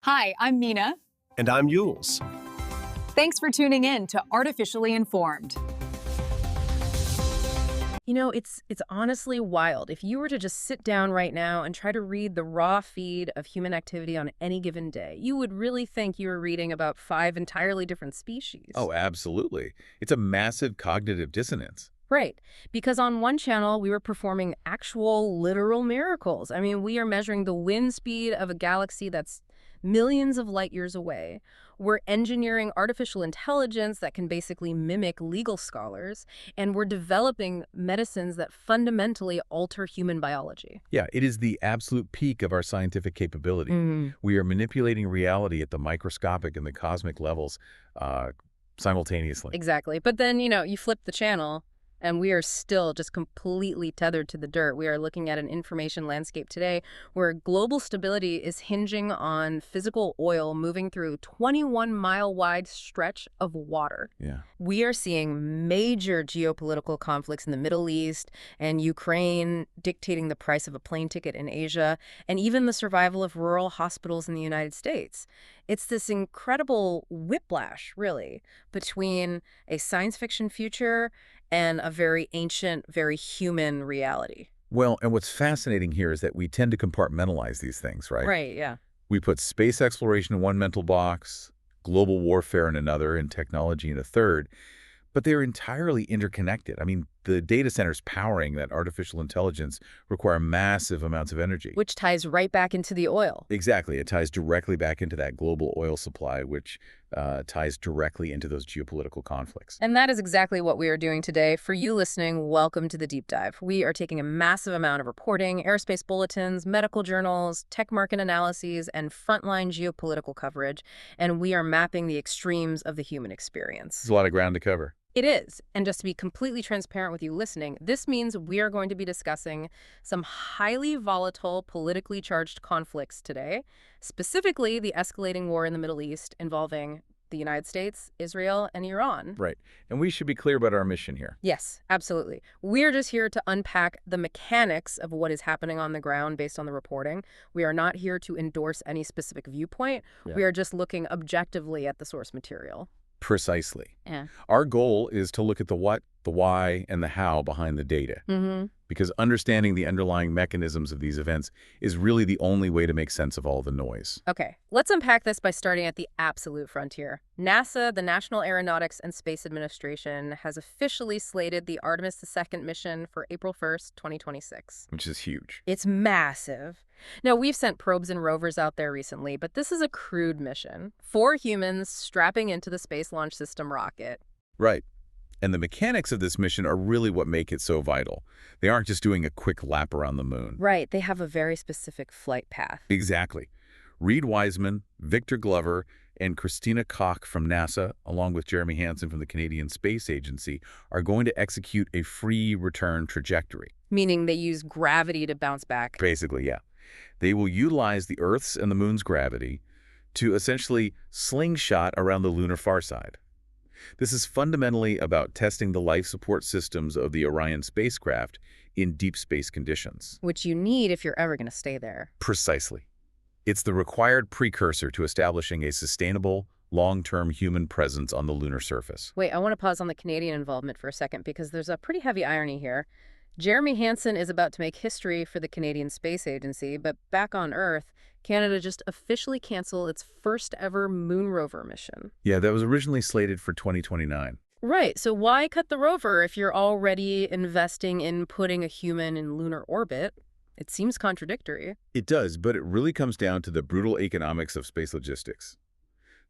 Hi, I'm Mina. And I'm Yules. Thanks for tuning in to Artificially Informed. It's honestly wild. If you were to just sit down right now and try to read the raw feed of human activity on any given day, you would really think you were reading about 5 entirely different species. Oh, absolutely. It's a massive cognitive dissonance. Right. Because on one channel, we were performing actual literal miracles. I mean, we are measuring the wind speed of a galaxy that's millions of light years away. We're engineering artificial intelligence that can basically mimic legal scholars, and we're developing medicines that fundamentally alter human biology. Yeah, it is the absolute peak of our scientific capability. Mm. We are manipulating reality at the microscopic and the cosmic levels simultaneously. Exactly. But then, you flip the channel, and we are still just completely tethered to the dirt. We are looking at an information landscape today where global stability is hinging on physical oil moving through a 21-mile-wide stretch of water. Yeah. We are seeing major geopolitical conflicts in the Middle East and Ukraine dictating the price of a plane ticket in Asia, and even the survival of rural hospitals in the United States. It's this incredible whiplash, really, between a science fiction future and a very ancient, very human reality. Well, and what's fascinating here is that we tend to compartmentalize these things, right? Right, yeah. We put space exploration in one mental box, global warfare in another, and technology in a third. But they're entirely interconnected. I mean, the data centers powering that artificial intelligence require massive amounts of energy. Which ties right back into the oil. Exactly. It ties directly back into that global oil supply, which ties directly into those geopolitical conflicts. And that is exactly what we are doing today. For you listening, welcome to the Deep Dive. We are taking a massive amount of reporting, airspace bulletins, medical journals, tech market analyses, and frontline geopolitical coverage, and we are mapping the extremes of the human experience. There's a lot of ground to cover. It is. And just to be completely transparent with you listening, this means we are going to be discussing some highly volatile, politically charged conflicts today, specifically the escalating war in the Middle East involving the United States, Israel, and Iran. Right. And we should be clear about our mission here. Yes, absolutely. We're just here to unpack the mechanics of what is happening on the ground based on the reporting. We are not here to endorse any specific viewpoint. Yeah. We are just looking objectively at the source material. Precisely. Yeah. Our goal is to look at the what, the why, and the how behind the data. Mm-hmm. Because understanding the underlying mechanisms of these events is really the only way to make sense of all the noise. Okay, let's unpack this by starting at the absolute frontier. NASA, the National Aeronautics and Space Administration, has officially slated the Artemis II mission for April 1st, 2026. Which is huge. It's massive. Now, we've sent probes and rovers out there recently, but this is a crewed mission. 4 humans strapping into the Space Launch System rocket. Right. And the mechanics of this mission are really what make it so vital. They aren't just doing a quick lap around the moon. Right, they have a very specific flight path. Exactly. Reed Wiseman, Victor Glover, and Christina Koch from NASA, along with Jeremy Hansen from the Canadian Space Agency, are going to execute a free return trajectory. Meaning they use gravity to bounce back. Basically, yeah. They will utilize the Earth's and the moon's gravity to essentially slingshot around the lunar far side. This is fundamentally about testing the life support systems of the Orion spacecraft in deep space conditions. Which you need if you're ever going to stay there. Precisely. It's the required precursor to establishing a sustainable, long-term human presence on the lunar surface. Wait, I want to pause on the Canadian involvement for a second because there's a pretty heavy irony here. Jeremy Hansen is about to make history for the Canadian Space Agency, but back on Earth, Canada just officially canceled its first ever moon rover mission. Yeah, that was originally slated for 2029. Right, so why cut the rover if you're already investing in putting a human in lunar orbit? It seems contradictory. It does, but it really comes down to the brutal economics of space logistics.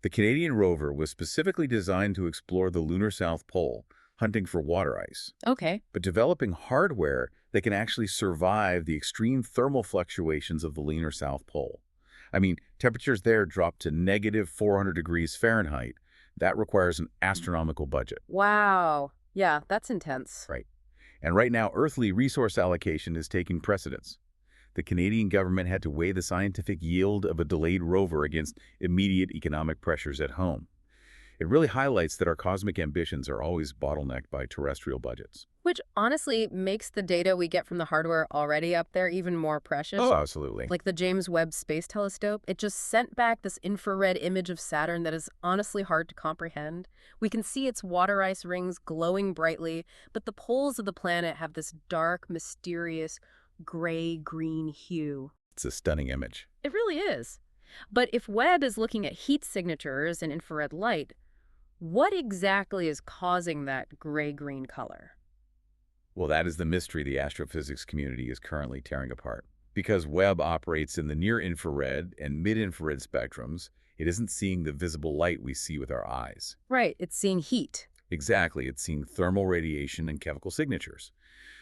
The Canadian rover was specifically designed to explore the lunar South Pole, hunting for water ice. Okay. But developing hardware that can actually survive the extreme thermal fluctuations of the lunar South Pole. I mean, temperatures there drop to negative 400 degrees Fahrenheit. That requires an astronomical budget. Wow. Yeah, that's intense. Right. And right now, earthly resource allocation is taking precedence. The Canadian government had to weigh the scientific yield of a delayed rover against immediate economic pressures at home. It really highlights that our cosmic ambitions are always bottlenecked by terrestrial budgets. Which honestly makes the data we get from the hardware already up there even more precious. Oh, absolutely. Like the James Webb Space Telescope, it just sent back this infrared image of Saturn that is honestly hard to comprehend. We can see its water ice rings glowing brightly, but the poles of the planet have this dark, mysterious, gray-green hue. It's a stunning image. It really is. But if Webb is looking at heat signatures and infrared light, what exactly is causing that gray-green color? Well, that is the mystery the astrophysics community is currently tearing apart. Because Webb operates in the near-infrared and mid-infrared spectrums, it isn't seeing the visible light we see with our eyes. Right, it's seeing heat. Exactly, it's seeing thermal radiation and chemical signatures.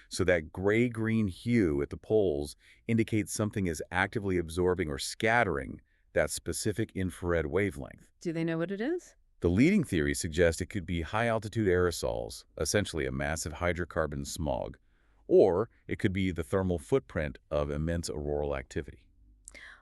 So that gray-green hue at the poles indicates something is actively absorbing or scattering that specific infrared wavelength. Do they know what it is? The leading theory suggests it could be high-altitude aerosols, essentially a massive hydrocarbon smog, or it could be the thermal footprint of immense auroral activity.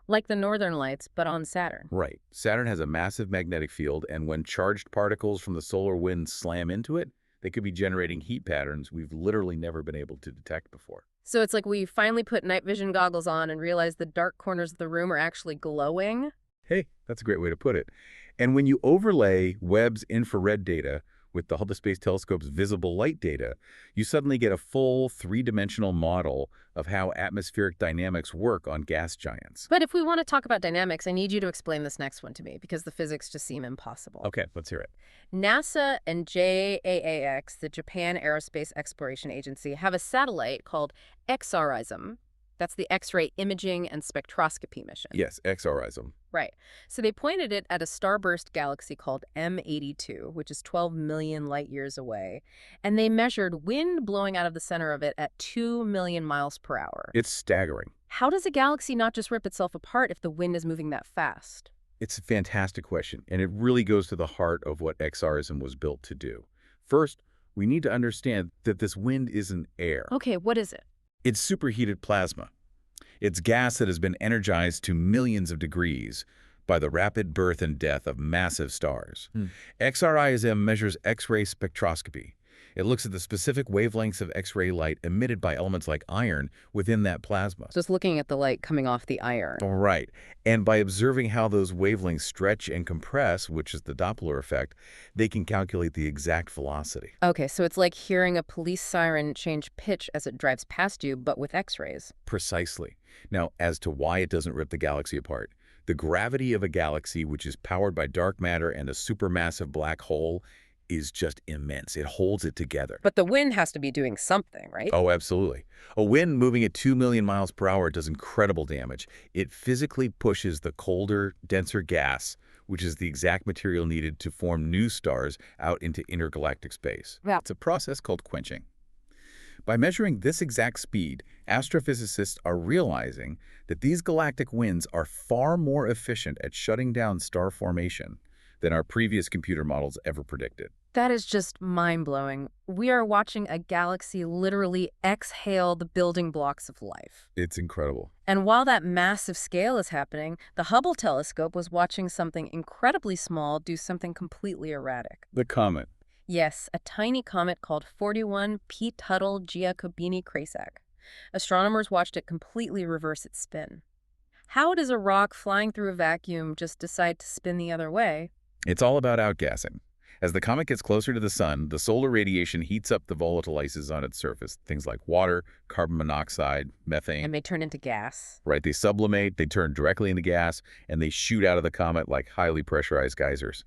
Like the northern lights, but on Saturn. Right. Saturn has a massive magnetic field, and when charged particles from the solar wind slam into it, they could be generating heat patterns we've literally never been able to detect before. So it's like we finally put night vision goggles on and realized the dark corners of the room are actually glowing. Hey, that's a great way to put it. And when you overlay Webb's infrared data with the Hubble Space Telescope's visible light data, you suddenly get a full three-dimensional model of how atmospheric dynamics work on gas giants. But if we want to talk about dynamics, I need you to explain this next one to me because the physics just seem impossible. Okay, let's hear it. NASA and JAAX, the Japan Aerospace Exploration Agency, have a satellite called XRISM. That's the X-ray Imaging and Spectroscopy mission. Yes, XRISM. Right. So they pointed it at a starburst galaxy called M82, which is 12 million light years away, and they measured wind blowing out of the center of it at 2 million miles per hour. It's staggering. How does a galaxy not just rip itself apart if the wind is moving that fast? It's a fantastic question, and it really goes to the heart of what XRism was built to do. First, we need to understand that this wind isn't air. Okay, what is it? It's superheated plasma. It's gas that has been energized to millions of degrees by the rapid birth and death of massive stars. XRISM measures X-ray spectroscopy. It looks at the specific wavelengths of X-ray light emitted by elements like iron within that plasma. Just looking at the light coming off the iron. Right. And by observing how those wavelengths stretch and compress, which is the Doppler effect, they can calculate the exact velocity. Okay, so it's like hearing a police siren change pitch as it drives past you, but with X-rays. Precisely. Now, as to why it doesn't rip the galaxy apart, the gravity of a galaxy, which is powered by dark matter and a supermassive black hole, is just immense. It holds it together. But the wind has to be doing something, right? Oh, absolutely. A wind moving at 2 million miles per hour does incredible damage. It physically pushes the colder, denser gas, which is the exact material needed to form new stars, out into intergalactic space. Yeah. It's a process called quenching. By measuring this exact speed, astrophysicists are realizing that these galactic winds are far more efficient at shutting down star formation than our previous computer models ever predicted. That is just mind-blowing. We are watching a galaxy literally exhale the building blocks of life. It's incredible. And while that massive scale is happening, the Hubble telescope was watching something incredibly small do something completely erratic. The comet. Yes, a tiny comet called 41 P. Tuttle-Giacobini-Crayssack. Astronomers watched it completely reverse its spin. How does a rock flying through a vacuum just decide to spin the other way? It's all about outgassing. As the comet gets closer to the sun, the solar radiation heats up the volatile ices on its surface, things like water, carbon monoxide, methane. And they turn into gas. Right, they sublimate, they turn directly into gas, and they shoot out of the comet like highly pressurized geysers.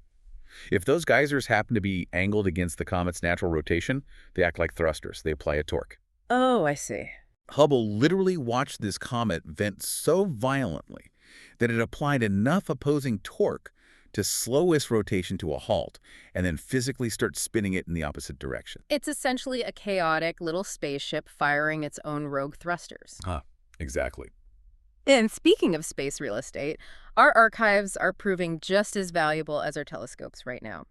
If those geysers happen to be angled against the comet's natural rotation, they act like thrusters. They apply a torque. Oh, I see. Hubble literally watched this comet vent so violently that it applied enough opposing torque to slow its rotation to a halt and then physically start spinning it in the opposite direction. It's essentially a chaotic little spaceship firing its own rogue thrusters. Exactly. And speaking of space real estate, our archives are proving just as valuable as our telescopes right now.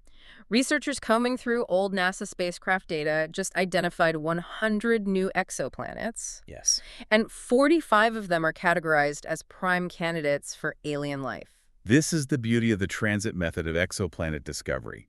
Researchers combing through old NASA spacecraft data just identified 100 new exoplanets. Yes. And 45 of them are categorized as prime candidates for alien life. This is the beauty of the transit method of exoplanet discovery.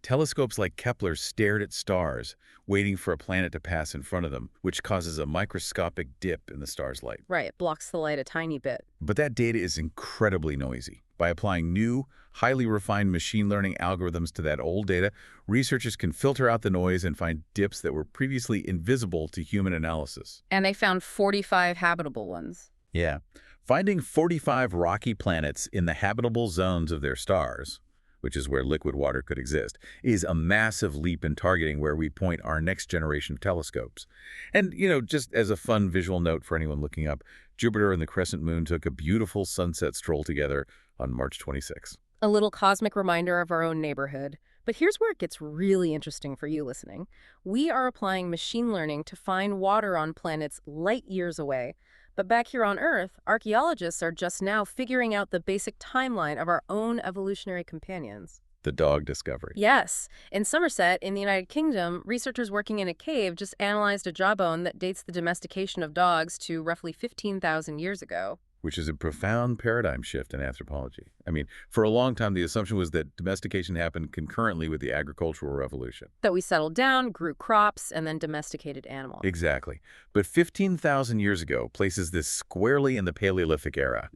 Telescopes like Kepler stared at stars, waiting for a planet to pass in front of them, which causes a microscopic dip in the star's light. Right, it blocks the light a tiny bit. But that data is incredibly noisy. By applying new, highly refined machine learning algorithms to that old data, researchers can filter out the noise and find dips that were previously invisible to human analysis. And they found 45 habitable ones. Yeah. Finding 45 rocky planets in the habitable zones of their stars, which is where liquid water could exist, is a massive leap in targeting where we point our next generation of telescopes. And, just as a fun visual note for anyone looking up, Jupiter and the crescent moon took a beautiful sunset stroll together on March 26. A little cosmic reminder of our own neighborhood. But here's where it gets really interesting for you listening. We are applying machine learning to find water on planets light years away. But back here on Earth, archaeologists are just now figuring out the basic timeline of our own evolutionary companions. The dog discovery. Yes. In Somerset, in the United Kingdom, researchers working in a cave just analyzed a jawbone that dates the domestication of dogs to roughly 15,000 years ago. Which is a profound paradigm shift in anthropology. I mean, for a long time, the assumption was that domestication happened concurrently with the agricultural revolution. That we settled down, grew crops, and then domesticated animals. Exactly. But 15,000 years ago places this squarely in the Paleolithic era.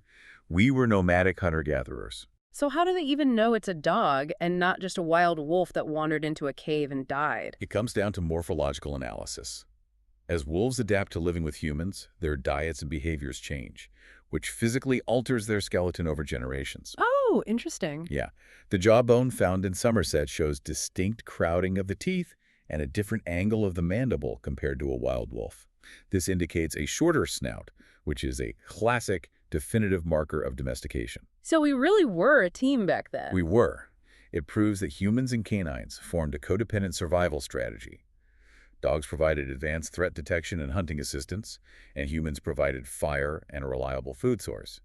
We were nomadic hunter-gatherers. So how do they even know it's a dog and not just a wild wolf that wandered into a cave and died? It comes down to morphological analysis. As wolves adapt to living with humans, their diets and behaviors change, which physically alters their skeleton over generations. Oh, interesting. Yeah. The jawbone found in Somerset shows distinct crowding of the teeth and a different angle of the mandible compared to a wild wolf. This indicates a shorter snout, which is a classic, definitive marker of domestication. So we really were a team back then. We were. It proves that humans and canines formed a codependent survival strategy. Dogs provided advanced threat detection and hunting assistance, and humans provided fire and a reliable food source.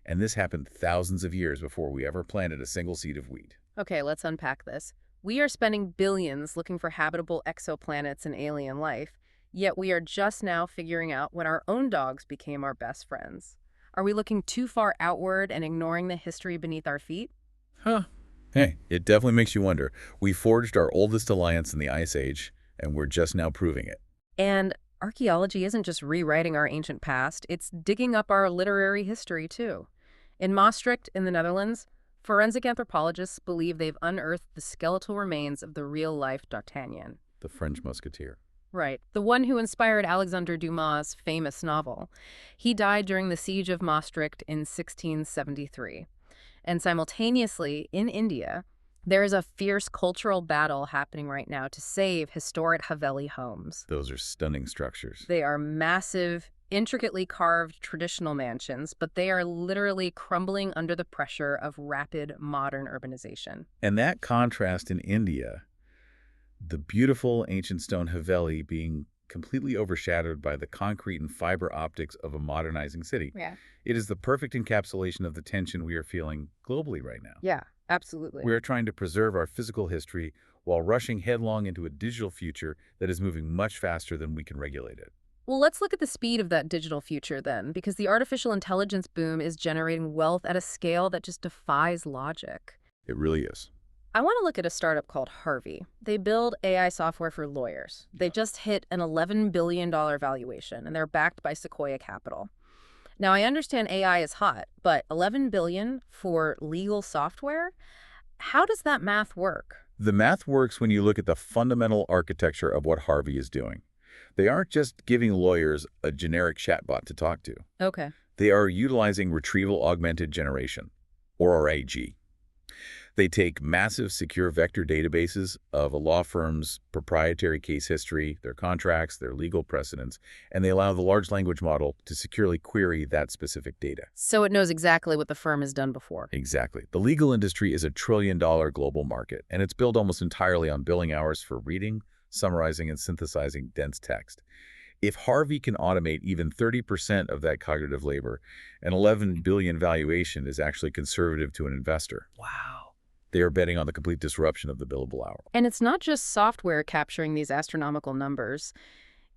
And this happened thousands of years before we ever planted a single seed of wheat. Okay, let's unpack this. We are spending billions looking for habitable exoplanets and alien life, yet we are just now figuring out when our own dogs became our best friends. Are we looking too far outward and ignoring the history beneath our feet? Huh. Hey, it definitely makes you wonder. We forged our oldest alliance in the Ice Age, and we're just now proving it. And archaeology isn't just rewriting our ancient past, it's digging up our literary history, too. In Maastricht, in the Netherlands, forensic anthropologists believe they've unearthed the skeletal remains of the real-life D'Artagnan. The French Musketeer. Right, the one who inspired Alexander Dumas' famous novel. He died during the Siege of Maastricht in 1673. And simultaneously, in India, there is a fierce cultural battle happening right now to save historic Haveli homes. Those are stunning structures. They are massive, intricately carved traditional mansions, but they are literally crumbling under the pressure of rapid modern urbanization. And that contrast in India, the beautiful ancient stone Haveli being completely overshadowed by the concrete and fiber optics of a modernizing city. Yeah. It is the perfect encapsulation of the tension we are feeling globally right now. Yeah, absolutely. We are trying to preserve our physical history while rushing headlong into a digital future that is moving much faster than we can regulate it. Well, let's look at the speed of that digital future then, because the artificial intelligence boom is generating wealth at a scale that just defies logic. It really is. I want to look at a startup called Harvey. They build AI software for lawyers. They just hit an $11 billion valuation, and they're backed by Sequoia Capital. Now, I understand AI is hot, but $11 billion for legal software? How does that math work? The math works when you look at the fundamental architecture of what Harvey is doing. They aren't just giving lawyers a generic chatbot to talk to. Okay. They are utilizing retrieval augmented generation, or RAG. They take massive secure vector databases of a law firm's proprietary case history, their contracts, their legal precedents, and they allow the large language model to securely query that specific data. So it knows exactly what the firm has done before. Exactly. The legal industry is a $1 trillion global market, and it's built almost entirely on billing hours for reading, summarizing, and synthesizing dense text. If Harvey can automate even 30% of that cognitive labor, an $11 billion valuation is actually conservative to an investor. Wow. They are betting on the complete disruption of the billable hour. And it's not just software capturing these astronomical numbers.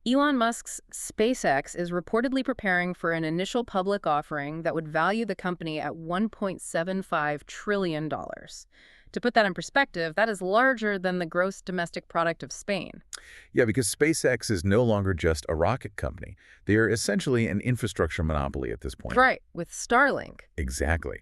Elon Musk's SpaceX is reportedly preparing for an initial public offering that would value the company at $1.75 trillion. To put that in perspective, that is larger than the gross domestic product of Spain. Yeah, because SpaceX is no longer just a rocket company. They are essentially an infrastructure monopoly at this point. Right, with Starlink. Exactly.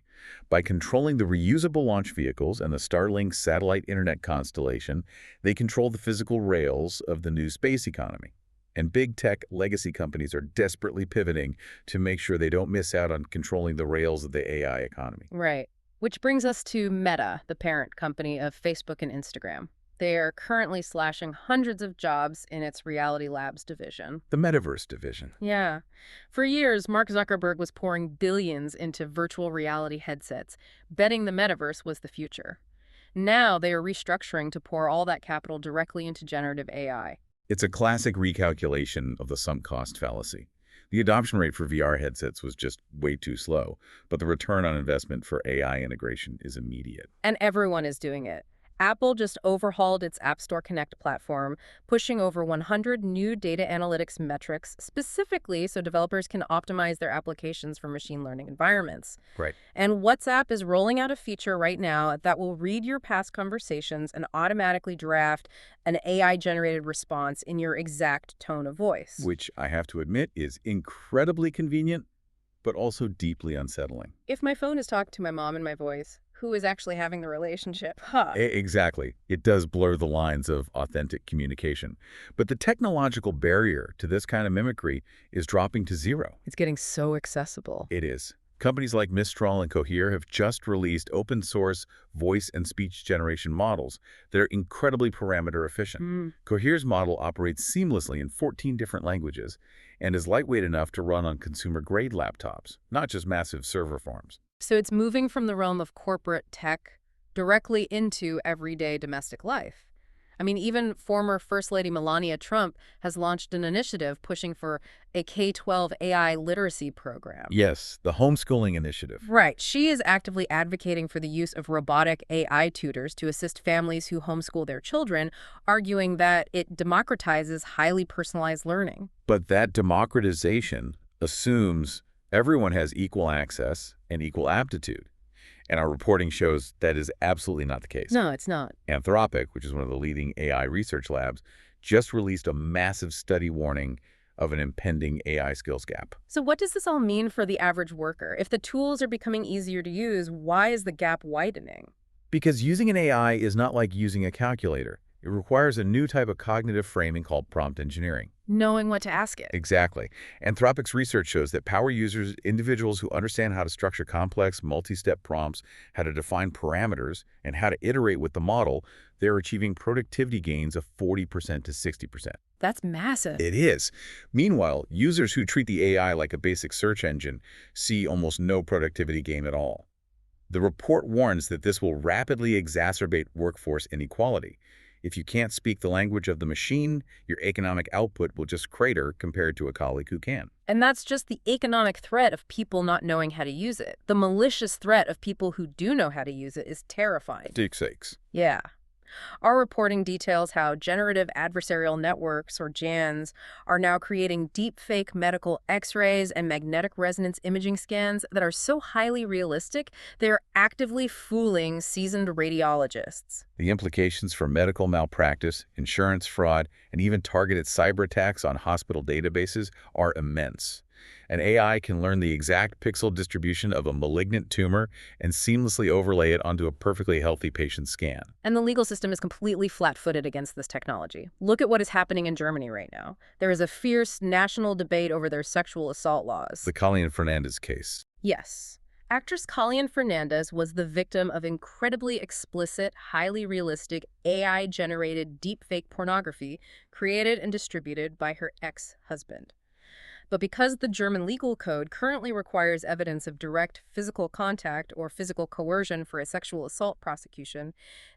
By controlling the reusable launch vehicles and the Starlink satellite internet constellation, they control the physical rails of the new space economy. And big tech legacy companies are desperately pivoting to make sure they don't miss out on controlling the rails of the AI economy. Right. Which brings us to Meta, the parent company of Facebook and Instagram. They are currently slashing hundreds of jobs in its Reality Labs division. The metaverse division. Yeah. For years, Mark Zuckerberg was pouring billions into virtual reality headsets, betting the metaverse was the future. Now they are restructuring to pour all that capital directly into generative AI. It's a classic recalculation of the sunk cost fallacy. The adoption rate for VR headsets was just way too slow, but the return on investment for AI integration is immediate. And everyone is doing it. Apple just overhauled its App Store Connect platform, pushing over 100 new data analytics metrics specifically so developers can optimize their applications for machine learning environments. Right. And WhatsApp is rolling out a feature right now that will read your past conversations and automatically draft an AI-generated response in your exact tone of voice. Which I have to admit is incredibly convenient, but also deeply unsettling. If my phone is talking to my mom in my voice, who is actually having the relationship? Huh. Exactly. It does blur the lines of authentic communication. But the technological barrier to this kind of mimicry is dropping to zero. It's getting so accessible. It is. Companies like Mistral and Cohere have just released open-source voice and speech generation models that are incredibly parameter efficient. Cohere's model operates seamlessly in 14 different languages and is lightweight enough to run on consumer-grade laptops, not just massive server farms. So it's moving from the realm of corporate tech directly into everyday domestic life. I mean, even former First Lady Melania Trump has launched an initiative pushing for a K-12 AI literacy program. Yes, the homeschooling initiative. Right. She is actively advocating for the use of robotic AI tutors to assist families who homeschool their children, arguing that it democratizes highly personalized learning. But that democratization assumes everyone has equal access and equal aptitude. And our reporting shows that is absolutely not the case. No, it's not. Anthropic, which is one of the leading AI research labs, just released a massive study warning of an impending AI skills gap. So what does this all mean for the average worker? If the tools are becoming easier to use, why is the gap widening? Because using an AI is not like using a calculator. It requires a new type of cognitive framing called prompt engineering. Knowing what to ask it. Exactly. Anthropic's research shows that power users, individuals who understand how to structure complex, multi-step prompts, how to define parameters, and how to iterate with the model, they're achieving productivity gains of 40% to 60%. That's massive. It is. Meanwhile, users who treat the AI like a basic search engine see almost no productivity gain at all. The report warns that this will rapidly exacerbate workforce inequality. If you can't speak the language of the machine, your economic output will just crater compared to a colleague who can. And that's just the economic threat of people not knowing how to use it. The malicious threat of people who do know how to use it is terrifying. Dick sakes. Yeah. Our reporting details how generative adversarial networks, or GANs, are now creating deepfake medical X-rays and magnetic resonance imaging scans that are so highly realistic, they are actively fooling seasoned radiologists. The implications for medical malpractice, insurance fraud, and even targeted cyber attacks on hospital databases are immense. An AI can learn the exact pixel distribution of a malignant tumor and seamlessly overlay it onto a perfectly healthy patient's scan. And the legal system is completely flat-footed against this technology. Look at what is happening in Germany right now. There is a fierce national debate over their sexual assault laws. The Colleen Fernandez case. Yes. Actress Colleen Fernandez was the victim of incredibly explicit, highly realistic, AI-generated deepfake pornography created and distributed by her ex-husband. But because the German legal code currently requires evidence of direct physical contact or physical coercion for a sexual assault prosecution,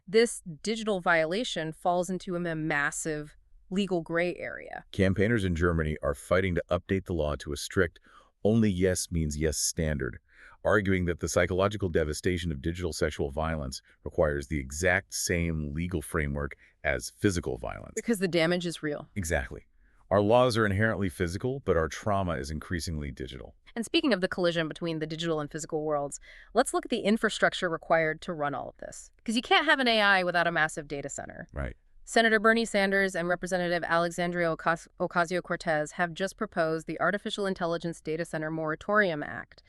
this digital violation falls into a massive legal gray area. Campaigners in Germany are fighting to update the law to a strict only yes means yes standard, arguing that the psychological devastation of digital sexual violence requires the exact same legal framework as physical violence. Because the damage is real. Exactly. Our laws are inherently physical, but our trauma is increasingly digital. And speaking of the collision between the digital and physical worlds, let's look at the infrastructure required to run all of this. Because you can't have an AI without a massive data center. Right. Senator Bernie Sanders and Representative Alexandria Ocasio-Cortez have just proposed the Artificial Intelligence Data Center Moratorium Act.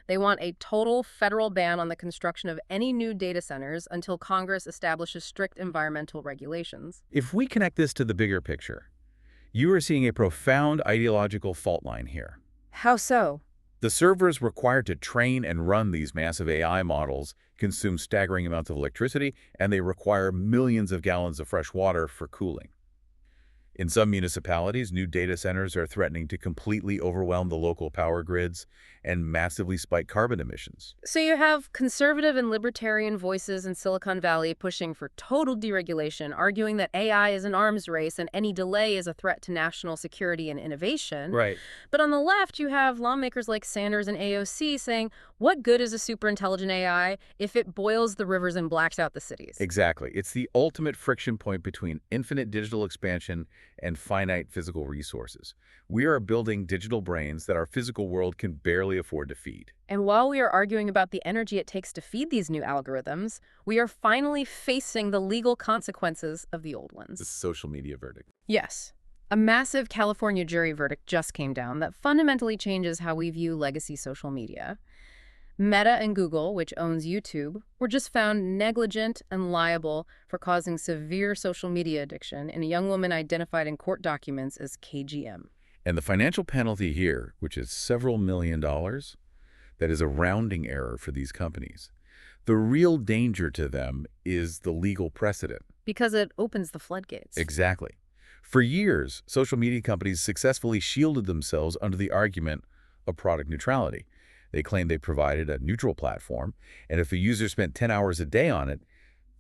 They want a total federal ban on the construction of any new data centers until Congress establishes strict environmental regulations. If we connect this to the bigger picture, you are seeing a profound ideological fault line here. How so? The servers required to train and run these massive AI models consume staggering amounts of electricity, and they require millions of gallons of fresh water for cooling. In some municipalities, new data centers are threatening to completely overwhelm the local power grids and massively spike carbon emissions. So you have conservative and libertarian voices in Silicon Valley pushing for total deregulation, arguing that AI is an arms race and any delay is a threat to national security and innovation. Right. But on the left, you have lawmakers like Sanders and AOC saying, what good is a superintelligent AI if it boils the rivers and blacks out the cities? Exactly. It's the ultimate friction point between infinite digital expansion and finite physical resources. We are building digital brains that our physical world can barely afford to feed. And while we are arguing about the energy it takes to feed these new algorithms, we are finally facing the legal consequences of the old ones. The social media verdict. Yes. A massive California jury verdict just came down that fundamentally changes how we view legacy social media. Meta and Google, which owns YouTube, were just found negligent and liable for causing severe social media addiction in a young woman identified in court documents as KGM. And the financial penalty here, which is several $1 million, that is a rounding error for these companies. The real danger to them is the legal precedent. Because it opens the floodgates. Exactly. For years, social media companies successfully shielded themselves under the argument of product neutrality. They claimed they provided a neutral platform, and if a user spent 10 hours a day on it,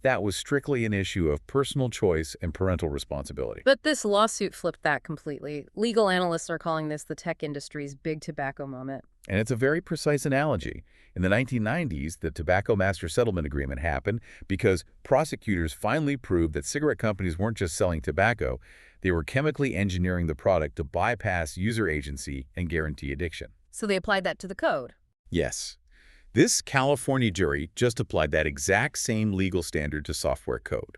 that was strictly an issue of personal choice and parental responsibility. But this lawsuit flipped that completely. Legal analysts are calling this the tech industry's big tobacco moment. And it's a very precise analogy. In the 1990s, the Tobacco Master Settlement Agreement happened because prosecutors finally proved that cigarette companies weren't just selling tobacco, they were chemically engineering the product to bypass user agency and guarantee addiction. So they applied that to the code. Yes. This California jury just applied that exact same legal standard to software code.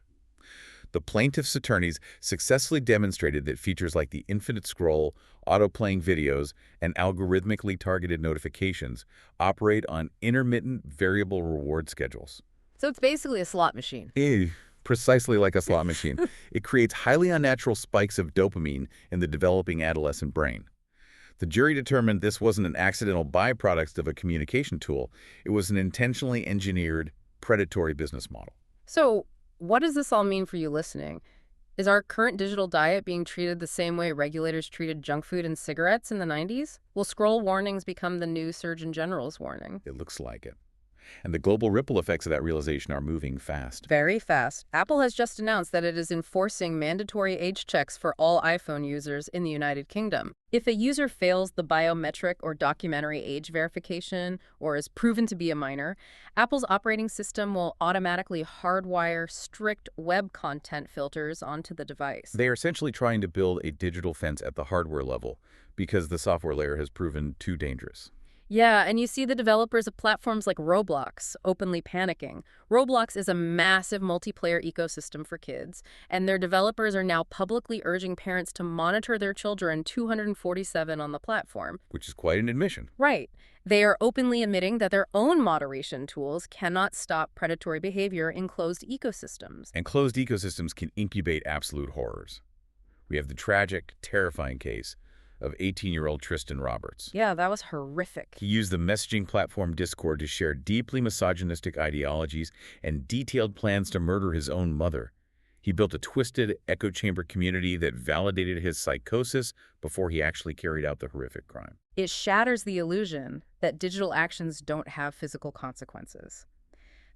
The plaintiff's attorneys successfully demonstrated that features like the infinite scroll, auto-playing videos, and algorithmically targeted notifications operate on intermittent variable reward schedules. So it's basically a slot machine. Precisely like a slot machine. It creates highly unnatural spikes of dopamine in the developing adolescent brain. The jury determined this wasn't an accidental byproduct of a communication tool. It was an intentionally engineered, predatory business model. So what does this all mean for you listening? Is our current digital diet being treated the same way regulators treated junk food and cigarettes in the 90s? Will scroll warnings become the new Surgeon General's warning? It looks like it. And the global ripple effects of that realization are moving fast. Very fast. Apple has just announced that it is enforcing mandatory age checks for all iPhone users in the United Kingdom. If a user fails the biometric or documentary age verification or is proven to be a minor, Apple's operating system will automatically hardwire strict web content filters onto the device. They are essentially trying to build a digital fence at the hardware level because the software layer has proven too dangerous. Yeah, and you see the developers of platforms like Roblox openly panicking. Roblox is a massive multiplayer ecosystem for kids, and their developers are now publicly urging parents to monitor their children 247 on the platform. Which is quite an admission. Right. They are openly admitting that their own moderation tools cannot stop predatory behavior in closed ecosystems. And closed ecosystems can incubate absolute horrors. We have the tragic, terrifying case of 18-year-old Tristan Roberts. Yeah, that was horrific. He used the messaging platform Discord to share deeply misogynistic ideologies and detailed plans to murder his own mother. He built a twisted echo chamber community that validated his psychosis before he actually carried out the horrific crime. It shatters the illusion that digital actions don't have physical consequences.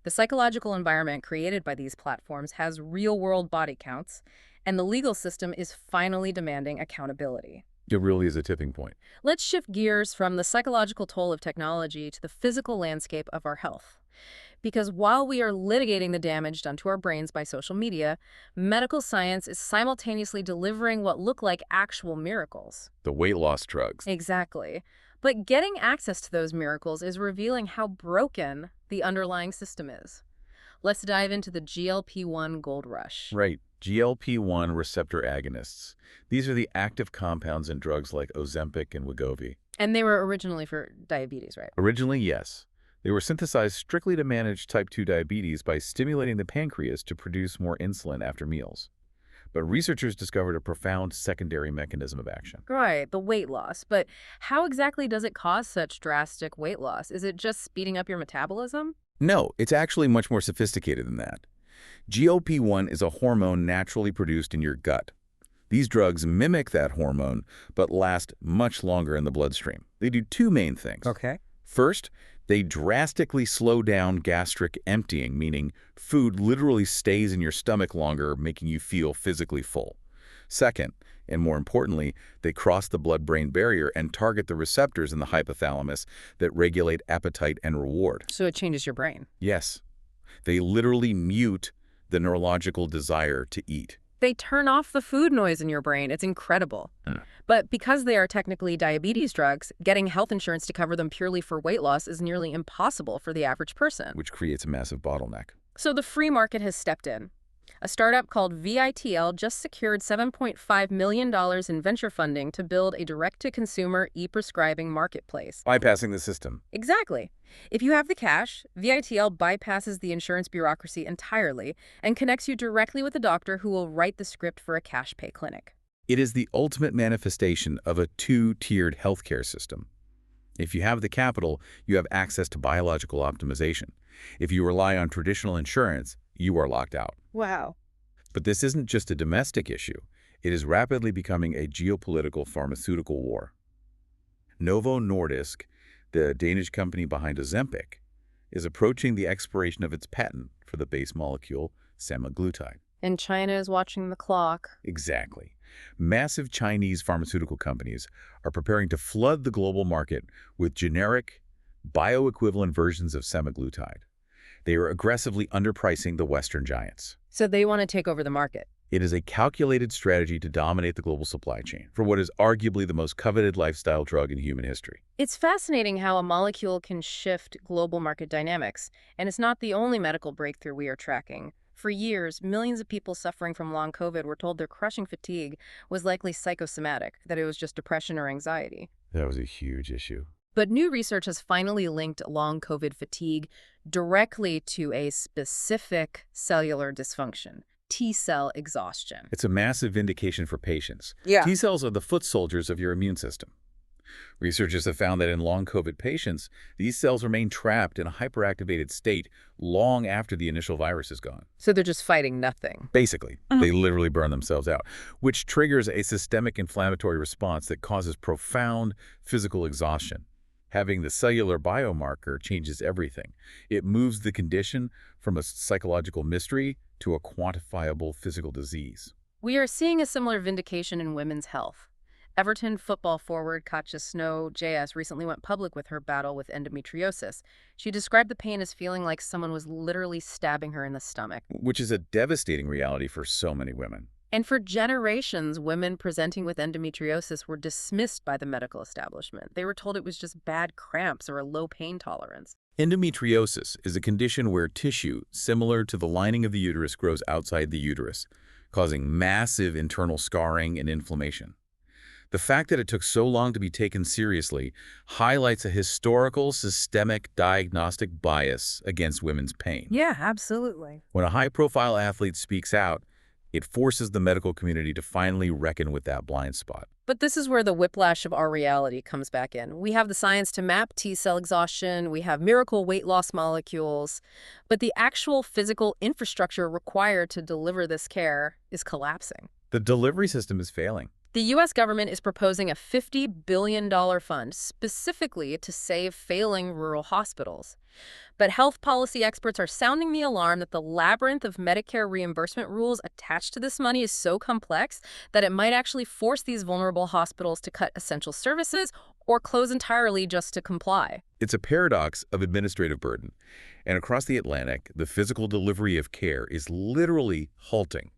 The psychological environment created by these platforms has real-world body counts, and the legal system is finally demanding accountability. It really is a tipping point. Let's shift gears from the psychological toll of technology to the physical landscape of our health. Because while we are litigating the damage done to our brains by social media, medical science is simultaneously delivering what look like actual miracles. The weight loss drugs. Exactly. But getting access to those miracles is revealing how broken the underlying system is. Let's dive into the GLP-1 gold rush. Right. GLP-1 receptor agonists. These are the active compounds in drugs like Ozempic and Wegovy. And they were originally for diabetes, right? Originally, yes. They were synthesized strictly to manage type 2 diabetes by stimulating the pancreas to produce more insulin after meals. But researchers discovered a profound secondary mechanism of action. Right, the weight loss. But how exactly does it cause such drastic weight loss? Is it just speeding up your metabolism? No, it's actually much more sophisticated than that. GLP-1 is a hormone naturally produced in your gut. These drugs mimic that hormone, but last much longer in the bloodstream. They do two main things. Okay. First, they drastically slow down gastric emptying, meaning food literally stays in your stomach longer, making you feel physically full. Second, and more importantly, they cross the blood-brain barrier and target the receptors in the hypothalamus that regulate appetite and reward. So it changes your brain. Yes, they literally mute the neurological desire to eat. They turn off the food noise in your brain. It's incredible. But because they are technically diabetes drugs, getting health insurance to cover them purely for weight loss is nearly impossible for the average person. Which creates a massive bottleneck. So the free market has stepped in. A startup called VITL just secured $7.5 million in venture funding to build a direct-to-consumer e-prescribing marketplace. Bypassing the system. Exactly. If you have the cash, VITL bypasses the insurance bureaucracy entirely and connects you directly with a doctor who will write the script for a cash pay clinic. It is the ultimate manifestation of a two-tiered healthcare system. If you have the capital, you have access to biological optimization. If you rely on traditional insurance, you are locked out. Wow. But this isn't just a domestic issue. It is rapidly becoming a geopolitical pharmaceutical war. Novo Nordisk, the Danish company behind Ozempic, is approaching the expiration of its patent for the base molecule semaglutide. And China is watching the clock. Exactly. Massive Chinese pharmaceutical companies are preparing to flood the global market with generic, bioequivalent versions of semaglutide. They are aggressively underpricing the Western giants. So they want to take over the market. It is a calculated strategy to dominate the global supply chain for what is arguably the most coveted lifestyle drug in human history. It's fascinating how a molecule can shift global market dynamics, and it's not the only medical breakthrough we are tracking. For years, millions of people suffering from long COVID were told their crushing fatigue was likely psychosomatic, that it was just depression or anxiety. That was a huge issue. But new research has finally linked long COVID fatigue directly to a specific cellular dysfunction, T-cell exhaustion. It's a massive vindication for patients. Yeah. T cells are the foot soldiers of your immune system. Researchers have found that in long COVID patients, these cells remain trapped in a hyperactivated state long after the initial virus is gone. So they're just fighting nothing. Basically, they literally burn themselves out, which triggers a systemic inflammatory response that causes profound physical exhaustion. Having the cellular biomarker changes everything. It moves the condition from a psychological mystery to a quantifiable physical disease. We are seeing a similar vindication in women's health. Everton football forward Katja Snow JS recently went public with her battle with endometriosis. She described the pain as feeling like someone was literally stabbing her in the stomach. Which is a devastating reality for so many women. And for generations, women presenting with endometriosis were dismissed by the medical establishment. They were told it was just bad cramps or a low pain tolerance. Endometriosis is a condition where tissue, similar to the lining of the uterus, grows outside the uterus, causing massive internal scarring and inflammation. The fact that it took so long to be taken seriously highlights a historical systemic diagnostic bias against women's pain. Yeah, absolutely. When a high-profile athlete speaks out, it forces the medical community to finally reckon with that blind spot. But this is where the whiplash of our reality comes back in. We have the science to map T-cell exhaustion, we have miracle weight loss molecules, but the actual physical infrastructure required to deliver this care is collapsing. The delivery system is failing. The U.S. government is proposing a $50 billion fund specifically to save failing rural hospitals. But health policy experts are sounding the alarm that the labyrinth of Medicare reimbursement rules attached to this money is so complex that it might actually force these vulnerable hospitals to cut essential services or close entirely just to comply. It's a paradox of administrative burden. And across the Atlantic, the physical delivery of care is literally halting.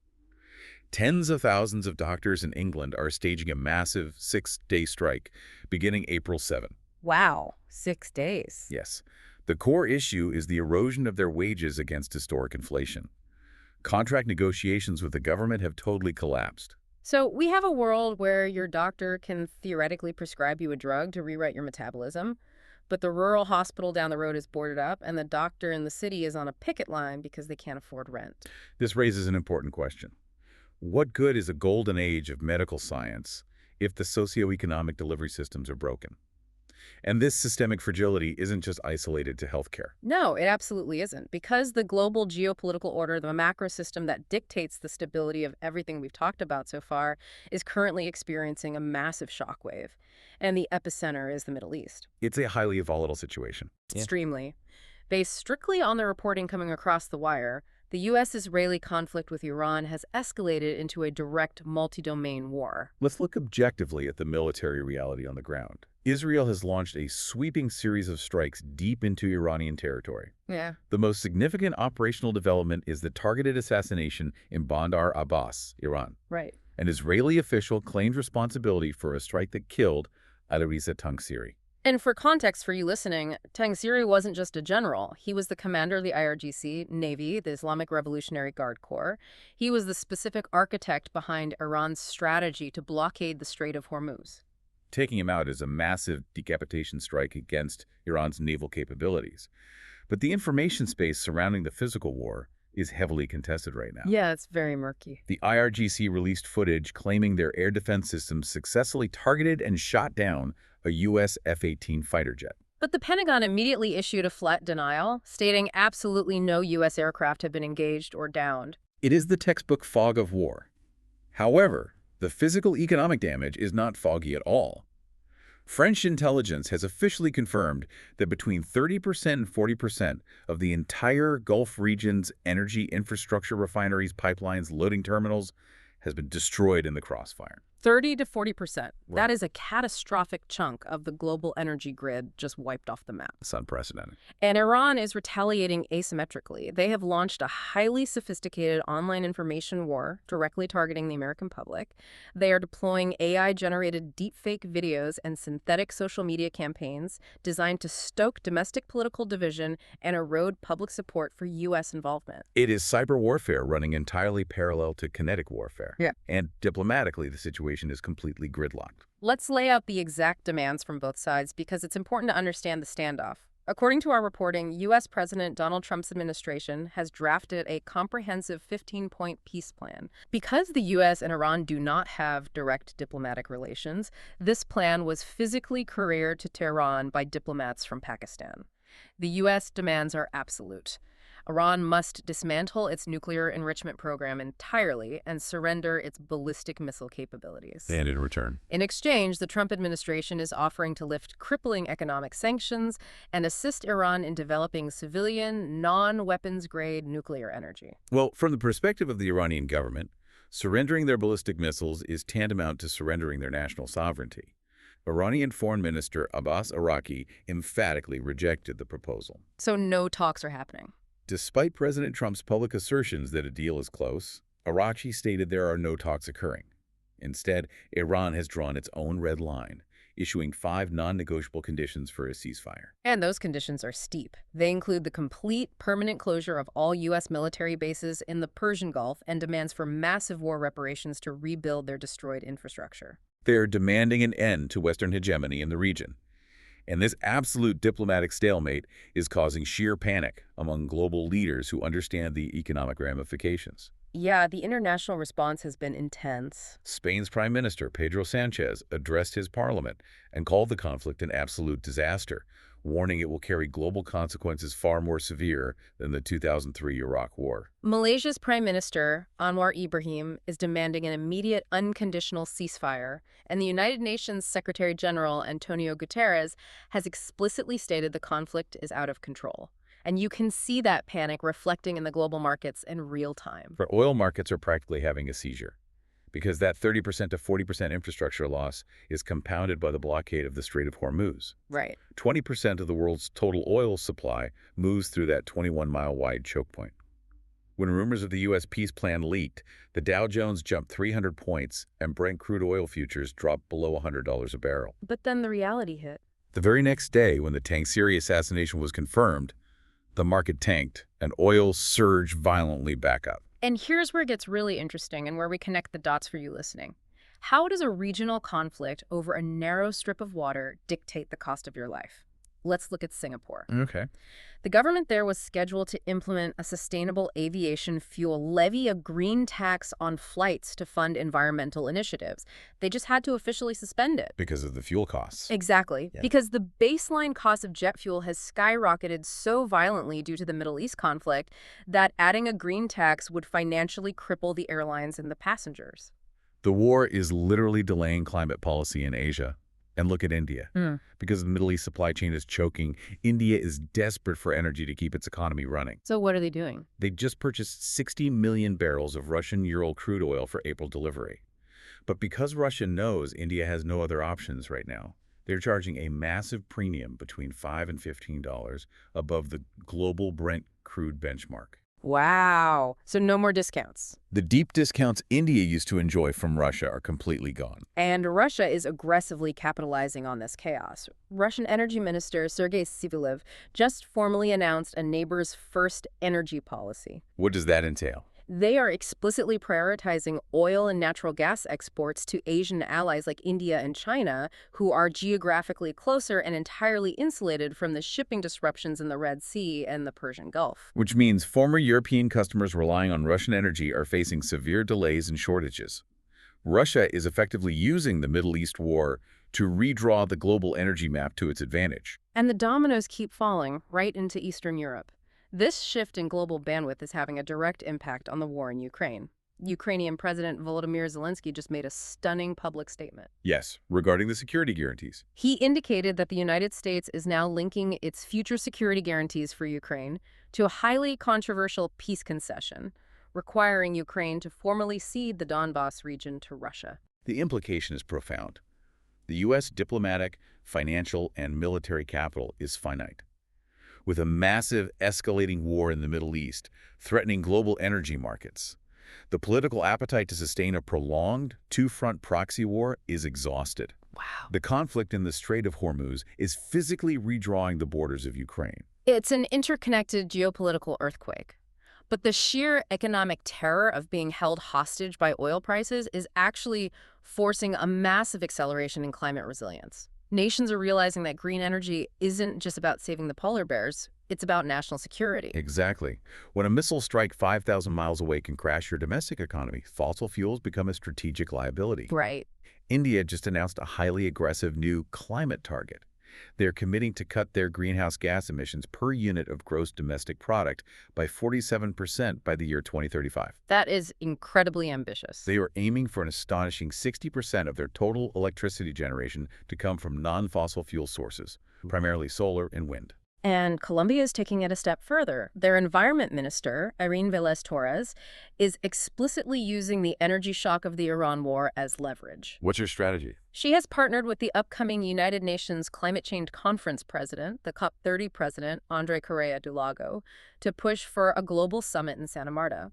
Tens of thousands of doctors in England are staging a massive 6-day strike beginning April 7. Wow, 6 days. Yes. The core issue is the erosion of their wages against historic inflation. Contract negotiations with the government have totally collapsed. So we have a world where your doctor can theoretically prescribe you a drug to rewrite your metabolism, but the rural hospital down the road is boarded up and the doctor in the city is on a picket line because they can't afford rent. This raises an important question. What good is a golden age of medical science if the socioeconomic delivery systems are broken? And this systemic fragility isn't just isolated to healthcare. No, it absolutely isn't. Because the global geopolitical order, the macro system that dictates the stability of everything we've talked about so far, is currently experiencing a massive shockwave. And the epicenter is the Middle East. It's a highly volatile situation. Extremely. Based strictly on the reporting coming across the wire, the U.S.-Israeli conflict with Iran has escalated into a direct multi-domain war. Let's look objectively at the military reality on the ground. Israel has launched a sweeping series of strikes deep into Iranian territory. Yeah. The most significant operational development is the targeted assassination in Bandar Abbas, Iran. Right. An Israeli official claimed responsibility for a strike that killed Alireza Tangsiri. And for context for you listening, Tangsiri wasn't just a general. He was the commander of the IRGC, Navy, the Islamic Revolutionary Guard Corps. He was the specific architect behind Iran's strategy to blockade the Strait of Hormuz. Taking him out is a massive decapitation strike against Iran's naval capabilities. But the information space surrounding the physical war is heavily contested right now. Yeah, it's very murky. The IRGC released footage claiming their air defense systems successfully targeted and shot down a U.S. F-18 fighter jet. But the Pentagon immediately issued a flat denial, stating absolutely no U.S. aircraft had been engaged or downed. It is the textbook fog of war. However, the physical economic damage is not foggy at all. French intelligence has officially confirmed that between 30% and 40% of the entire Gulf region's energy infrastructure, refineries, pipelines, loading terminals has been destroyed in the crossfire. 30 to 40%. Right. That is a catastrophic chunk of the global energy grid just wiped off the map. It's unprecedented. And Iran is retaliating asymmetrically. They have launched a highly sophisticated online information war directly targeting the American public. They are deploying AI-generated deepfake videos and synthetic social media campaigns designed to stoke domestic political division and erode public support for U.S. involvement. It is cyber warfare running entirely parallel to kinetic warfare. Yeah. And diplomatically, the situation is completely gridlocked. Let's lay out the exact demands from both sides because it's important to understand the standoff. According to our reporting, U.S. President Donald Trump's administration has drafted a comprehensive 15-point peace plan. Because the U.S. and Iran do not have direct diplomatic relations, this plan was physically couriered to Tehran by diplomats from Pakistan. The U.S. demands are absolute. Iran must dismantle its nuclear enrichment program entirely and surrender its ballistic missile capabilities. And in return, In exchange, the Trump administration is offering to lift crippling economic sanctions and assist Iran in developing civilian, non-weapons-grade nuclear energy. well, from the perspective of the Iranian government, surrendering their ballistic missiles is tantamount to surrendering their national sovereignty. Iranian Foreign Minister Abbas Araqi emphatically rejected the proposal. So no talks are happening. Despite President Trump's public assertions that a deal is close, Araqi stated there are no talks occurring. Instead, Iran has drawn its own red line, issuing 5 non-negotiable conditions for a ceasefire. And those conditions are steep. They include the complete, permanent closure of all U.S. military bases in the Persian Gulf and demands for massive war reparations to rebuild their destroyed infrastructure. They are demanding an end to Western hegemony in the region. And this absolute diplomatic stalemate is causing sheer panic among global leaders who understand the economic ramifications. Yeah, the international response has been intense. Spain's Prime Minister, Pedro Sanchez, addressed his parliament and called the conflict an absolute disaster, warning it will carry global consequences far more severe than the 2003 Iraq War. Malaysia's Prime Minister, Anwar Ibrahim, is demanding an immediate, unconditional ceasefire, and the United Nations Secretary-General, Antonio Guterres, has explicitly stated the conflict is out of control. And you can see that panic reflecting in the global markets in real time. For oil markets are practically having a seizure, because that 30% to 40% infrastructure loss is compounded by the blockade of the Strait of Hormuz. Right. 20% of the world's total oil supply moves through that 21-mile-wide choke point. When rumors of the U.S. peace plan leaked, the Dow Jones jumped 300 points and Brent crude oil futures dropped below $100 a barrel. But then the reality hit. The very next day, when the Tang Siri assassination was confirmed, the market tanked and oil surged violently back up. And here's where it gets really interesting and where we connect the dots for you listening. How does a regional conflict over a narrow strip of water dictate the cost of your life? Let's look at Singapore. Okay. The government there was scheduled to implement a sustainable aviation fuel levy, a green tax on flights to fund environmental initiatives. They just had to officially suspend it. Because of the fuel costs. Exactly. Yeah. Because the baseline cost of jet fuel has skyrocketed so violently due to the Middle East conflict that adding a green tax would financially cripple the airlines and the passengers. The war is literally delaying climate policy in Asia. And look at India. Because the Middle East supply chain is choking, India is desperate for energy to keep its economy running. So what are they doing? They just purchased 60 million barrels of Russian Ural crude oil for April delivery. But because Russia knows India has no other options right now, they're charging a massive premium between $5 and $15 above the global Brent crude benchmark. Wow. So no more discounts. The deep discounts India used to enjoy from Russia are completely gone. And Russia is aggressively capitalizing on this chaos. Russian Energy Minister Sergei Sivilev just formally announced a neighbor's first energy policy. What does that entail? They are explicitly prioritizing oil and natural gas exports to Asian allies like India and China, who are geographically closer and entirely insulated from the shipping disruptions in the Red Sea and the Persian Gulf. Which means former European customers relying on Russian energy are facing severe delays and shortages. Russia is effectively using the Middle East war to redraw the global energy map to its advantage. And the dominoes keep falling right into Eastern Europe. This shift in global bandwidth is having a direct impact on the war in Ukraine. Ukrainian President Volodymyr Zelensky just made a stunning public statement. Yes, regarding the security guarantees. He indicated that the United States is now linking its future security guarantees for Ukraine to a highly controversial peace concession, requiring Ukraine to formally cede the Donbas region to Russia. The implication is profound. The U.S. diplomatic, financial, and military capital is finite. With a massive escalating war in the Middle East threatening global energy markets, the political appetite to sustain a prolonged two-front proxy war is exhausted. Wow. The conflict in the Strait of Hormuz is physically redrawing the borders of Ukraine. It's an interconnected geopolitical earthquake. But the sheer economic terror of being held hostage by oil prices is actually forcing a massive acceleration in climate resilience. Nations are realizing that green energy isn't just about saving the polar bears, it's about national security. Exactly. When a missile strike 5,000 miles away can crash your domestic economy, fossil fuels become a strategic liability. Right. India just announced a highly aggressive new climate target. They're committing to cut their greenhouse gas emissions per unit of gross domestic product by 47% by the year 2035. That is incredibly ambitious. They are aiming for an astonishing 60% of their total electricity generation to come from non-fossil fuel sources, primarily solar and wind. And Colombia is taking it a step further. Their environment minister, Irene Vélez Torres, is explicitly using the energy shock of the Iran war as leverage. What's your strategy? She has partnered with the upcoming United Nations Climate Change Conference president, the COP30 president, André Correa do Lago, to push for a global summit in Santa Marta.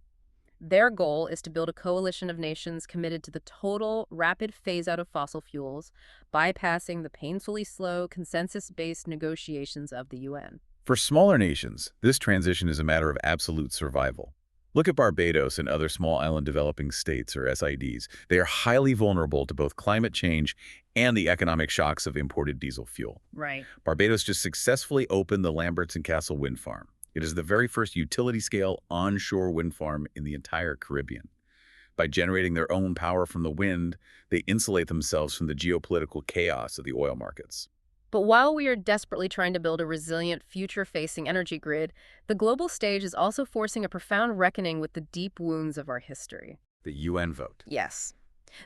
Their goal is to build a coalition of nations committed to the total, rapid phase-out of fossil fuels, bypassing the painfully slow, consensus-based negotiations of the UN. For smaller nations, this transition is a matter of absolute survival. Look at Barbados and other small island developing states, or SIDs. They are highly vulnerable to both climate change and the economic shocks of imported diesel fuel. Right. Barbados just successfully opened the Lamberts and Castle wind farm. It is the very first utility-scale onshore wind farm in the entire Caribbean. By generating their own power from the wind, they insulate themselves from the geopolitical chaos of the oil markets. But while we are desperately trying to build a resilient, future-facing energy grid, the global stage is also forcing a profound reckoning with the deep wounds of our history. The UN vote. Yes.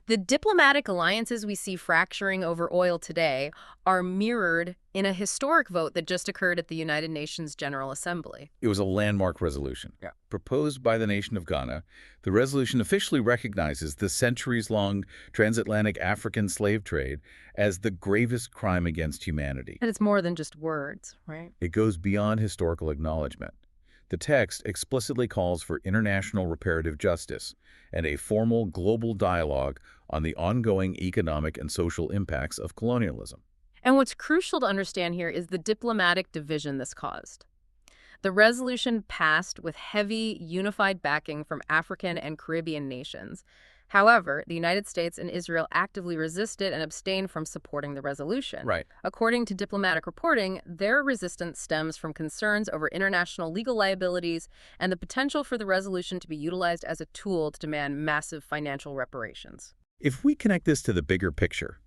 The diplomatic alliances we see fracturing over oil today are mirrored in a historic vote that just occurred at the United Nations General Assembly. It was a landmark resolution. Proposed by the nation of Ghana, the resolution officially recognizes the centuries-long transatlantic African slave trade as the gravest crime against humanity. And it's more than just words, right? It goes beyond historical acknowledgement. The text explicitly calls for international reparative justice and a formal global dialogue on the ongoing economic and social impacts of colonialism. And what's crucial to understand here is the diplomatic division this caused. The resolution passed with heavy, unified backing from African and Caribbean nations. However, the United States and Israel actively resisted and abstained from supporting the resolution. Right. According to diplomatic reporting, their resistance stems from concerns over international legal liabilities and the potential for the resolution to be utilized as a tool to demand massive financial reparations. If we connect this to the bigger picture,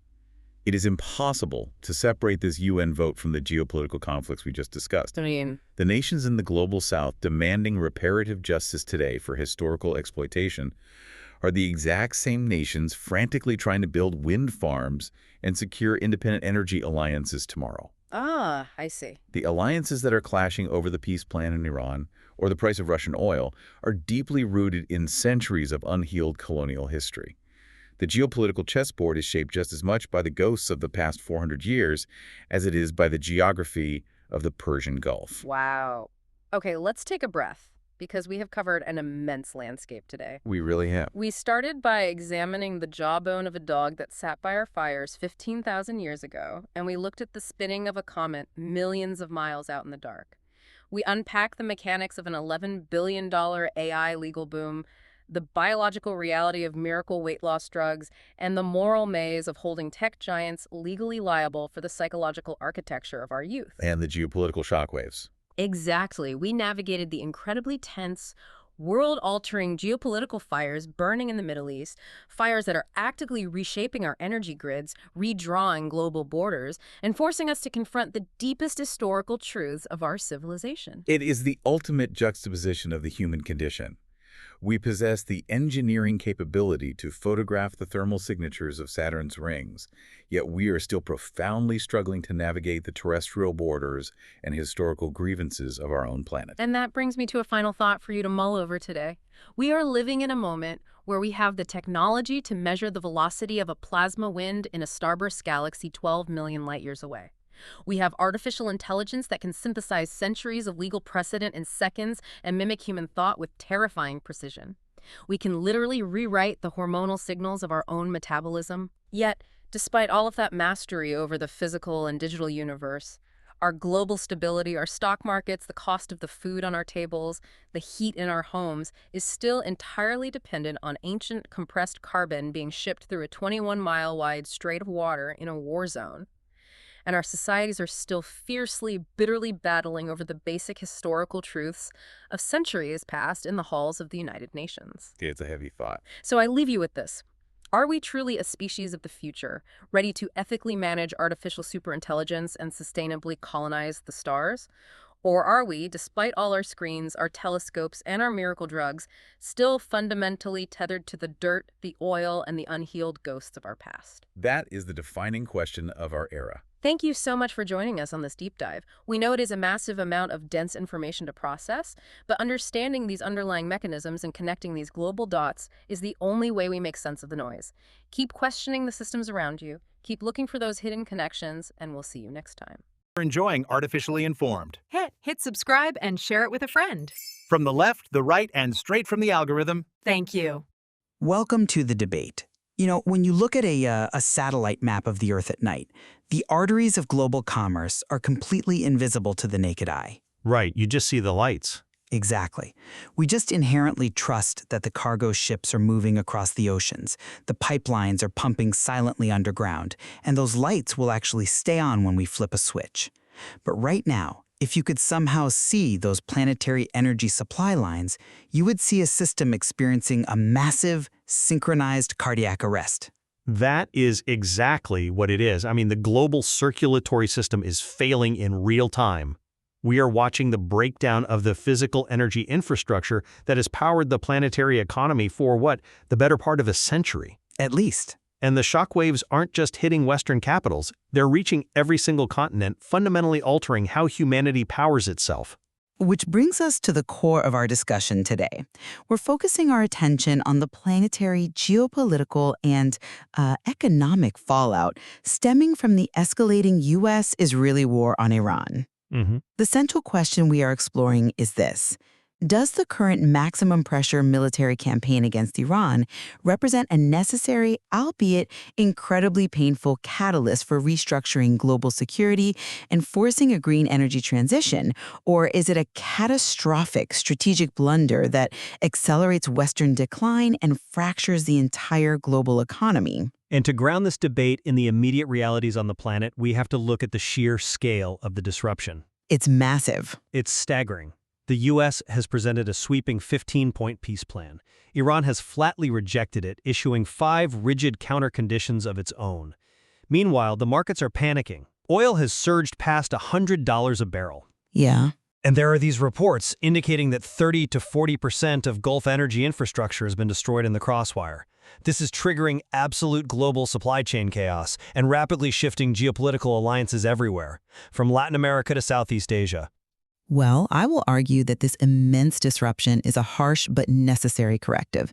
it is impossible to separate this UN vote from the geopolitical conflicts we just discussed. The nations in the global south demanding reparative justice today for historical exploitation are the exact same nations frantically trying to build wind farms and secure independent energy alliances tomorrow. Ah, I see. The alliances that are clashing over the peace plan in Iran or the price of Russian oil are deeply rooted in centuries of unhealed colonial history. The geopolitical chessboard is shaped just as much by the ghosts of the past 400 years as it is by the geography of the Persian Gulf. Wow. Okay, let's take a breath, because we have covered an immense landscape today. We really have. We started by examining the jawbone of a dog that sat by our fires 15,000 years ago, and we looked at the spinning of a comet millions of miles out in the dark. We unpacked the mechanics of an $11 billion AI legal boom, the biological reality of miracle weight loss drugs, and the moral maze of holding tech giants legally liable for the psychological architecture of our youth. And the geopolitical shockwaves. Exactly. We navigated the incredibly tense, world-altering geopolitical fires burning in the Middle East, fires that are actively reshaping our energy grids, redrawing global borders, and forcing us to confront the deepest historical truths of our civilization. It is the ultimate juxtaposition of the human condition. We possess the engineering capability to photograph the thermal signatures of Saturn's rings, yet we are still profoundly struggling to navigate the terrestrial borders and historical grievances of our own planet. And that brings me to a final thought for you to mull over today. We are living in a moment where we have the technology to measure the velocity of a plasma wind in a starburst galaxy 12 million light-years away. We have artificial intelligence that can synthesize centuries of legal precedent in seconds and mimic human thought with terrifying precision. We can literally rewrite the hormonal signals of our own metabolism. Yet, despite all of that mastery over the physical and digital universe, our global stability, our stock markets, the cost of the food on our tables, the heat in our homes is still entirely dependent on ancient compressed carbon being shipped through a 21-mile-wide strait of water in a war zone. And our societies are still fiercely, bitterly battling over the basic historical truths of centuries past in the halls of the United Nations. It's a heavy thought. So I leave you with this. Are we truly a species of the future, ready to ethically manage artificial superintelligence and sustainably colonize the stars? Or are we, despite all our screens, our telescopes, and our miracle drugs, still fundamentally tethered to the dirt, the oil, and the unhealed ghosts of our past? That is the defining question of our era. Thank you so much for joining us on this deep dive. We know it is a massive amount of dense information to process, but understanding these underlying mechanisms and connecting these global dots is the only way we make sense of the noise. Keep questioning the systems around you, keep looking for those hidden connections, and we'll see you next time. You're enjoying Artificially Informed. Hit subscribe and share it with a friend. From the left, the right, and straight from the algorithm. Thank you. Welcome to the debate. You know, when you look at a satellite map of the Earth at night, the arteries of global commerce are completely invisible to the naked eye. Right, you just see the lights. Exactly. We just inherently trust that the cargo ships are moving across the oceans, the pipelines are pumping silently underground, and those lights will actually stay on when we flip a switch. But right now, if you could somehow see those planetary energy supply lines, you would see a system experiencing a massive, synchronized cardiac arrest. That is exactly what it is. I mean, the global circulatory system is failing in real time. We are watching the breakdown of the physical energy infrastructure that has powered the planetary economy for, the better part of a century. At least. And the shockwaves aren't just hitting Western capitals, they're reaching every single continent, fundamentally altering how humanity powers itself. Which brings us to the core of our discussion today. We're focusing our attention on the planetary, geopolitical, and economic fallout stemming from the escalating U.S.-Israeli war on Iran. The central question we are exploring is this: Does the current maximum pressure military campaign against Iran represent a necessary, albeit incredibly painful, catalyst for restructuring global security and forcing a green energy transition? Or is it a catastrophic strategic blunder that accelerates Western decline and fractures the entire global economy? And to ground this debate in the immediate realities on the planet, we have to look at the sheer scale of the disruption. It's massive. It's staggering. The U.S. has presented a sweeping 15-point peace plan. Iran has flatly rejected it, issuing 5 rigid counter-conditions of its own. Meanwhile, the markets are panicking. Oil has surged past $100 a barrel. Yeah. And there are these reports indicating that 30 to 40% of Gulf energy infrastructure has been destroyed in the crossfire. This is triggering absolute global supply chain chaos and rapidly shifting geopolitical alliances everywhere, from Latin America to Southeast Asia. Well, I will argue that this immense disruption is a harsh but necessary corrective.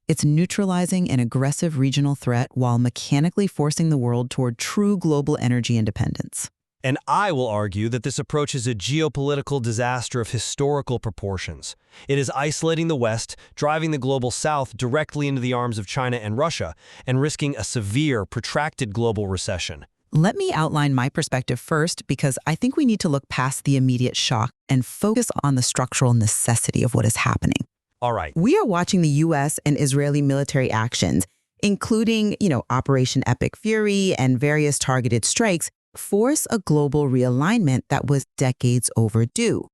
It's neutralizing an aggressive regional threat while mechanically forcing the world toward true global energy independence. And I will argue that this approach is a geopolitical disaster of historical proportions. It is isolating the West, driving the global South directly into the arms of China and Russia, and risking a severe, protracted global recession. Let me outline my perspective first, because I think we need to look past the immediate shock and focus on the structural necessity of what is happening. All right. We are watching the U.S. and Israeli military actions, including, Operation Epic Fury and various targeted strikes, force a global realignment that was decades overdue.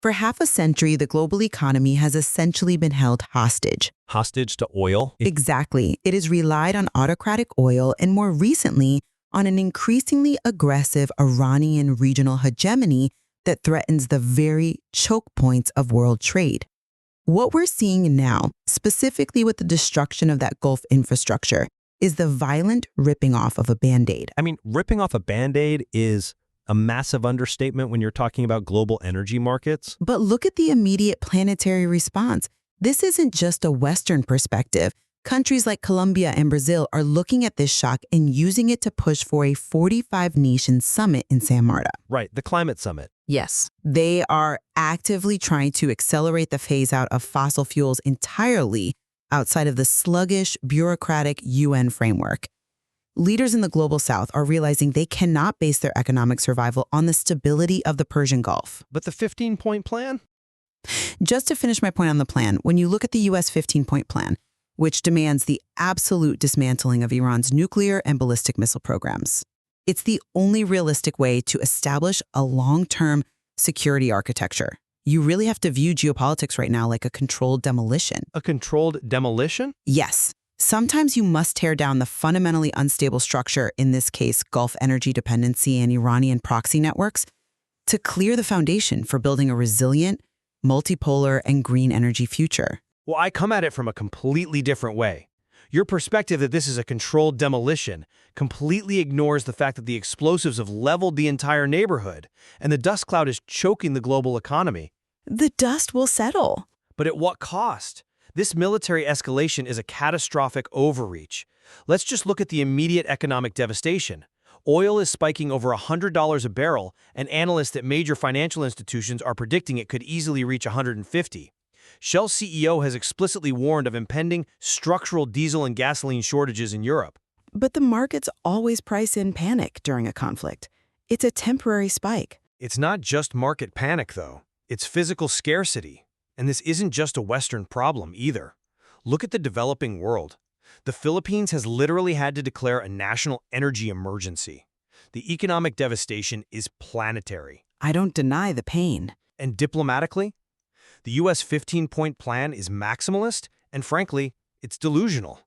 For half a century, the global economy has essentially been held hostage. Hostage to oil? Exactly. It has relied on autocratic oil and more recently on an increasingly aggressive Iranian regional hegemony that threatens the very choke points of world trade. What we're seeing now, specifically with the destruction of that Gulf infrastructure, is the violent ripping off of a Band-Aid. I mean, ripping off a Band-Aid is a massive understatement when you're talking about global energy markets. But look at the immediate planetary response. This isn't just a Western perspective. Countries like Colombia and Brazil are looking at this shock and using it to push for a 45-nation summit in San Marta. Right, the climate summit. Yes, they are actively trying to accelerate the phase-out of fossil fuels entirely outside of the sluggish, bureaucratic UN framework. Leaders in the global South are realizing they cannot base their economic survival on the stability of the Persian Gulf. But the 15-point plan? Just to finish my point on the plan, when you look at the U.S. 15-point plan, which demands the absolute dismantling of Iran's nuclear and ballistic missile programs, it's the only realistic way to establish a long-term security architecture. You really have to view geopolitics right now like a controlled demolition. A controlled demolition? Yes. Sometimes you must tear down the fundamentally unstable structure, in this case, Gulf energy dependency and Iranian proxy networks, to clear the foundation for building a resilient, multipolar, and green energy future. Well, I come at it from a completely different way. Your perspective that this is a controlled demolition completely ignores the fact that the explosives have leveled the entire neighborhood, and the dust cloud is choking the global economy. The dust will settle. But at what cost? This military escalation is a catastrophic overreach. Let's just look at the immediate economic devastation. Oil is spiking over $100 a barrel, and analysts at major financial institutions are predicting it could easily reach $150. Shell's CEO has explicitly warned of impending structural diesel and gasoline shortages in Europe. But the markets always price in panic during a conflict. It's a temporary spike. It's not just market panic, though. It's physical scarcity. And this isn't just a Western problem either. Look at the developing world. The Philippines has literally had to declare a national energy emergency. The economic devastation is planetary. I don't deny the pain. And diplomatically, the U.S. 15-point plan is maximalist, and frankly, it's delusional.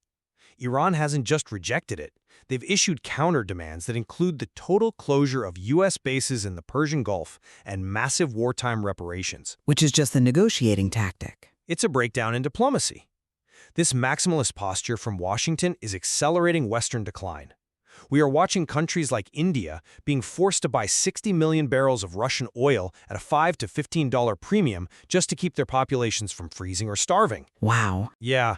Iran hasn't just rejected it. They've issued counter-demands that include the total closure of U.S. bases in the Persian Gulf and massive wartime reparations. Which is just a negotiating tactic. It's a breakdown in diplomacy. This maximalist posture from Washington is accelerating Western decline. We are watching countries like India being forced to buy 60 million barrels of Russian oil at a $5 to $15 premium just to keep their populations from freezing or starving. Wow. Yeah.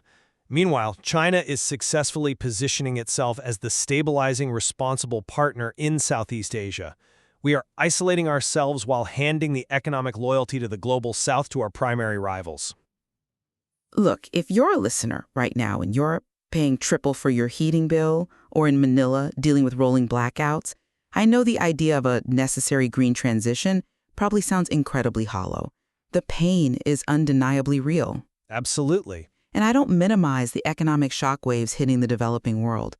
Meanwhile, China is successfully positioning itself as the stabilizing, responsible partner in Southeast Asia. We are isolating ourselves while handing the economic loyalty to the global south to our primary rivals. Look, if you're a listener right now in Europe paying triple for your heating bill or in Manila dealing with rolling blackouts, I know the idea of a necessary green transition probably sounds incredibly hollow. The pain is undeniably real. Absolutely. And I don't minimize the economic shockwaves hitting the developing world.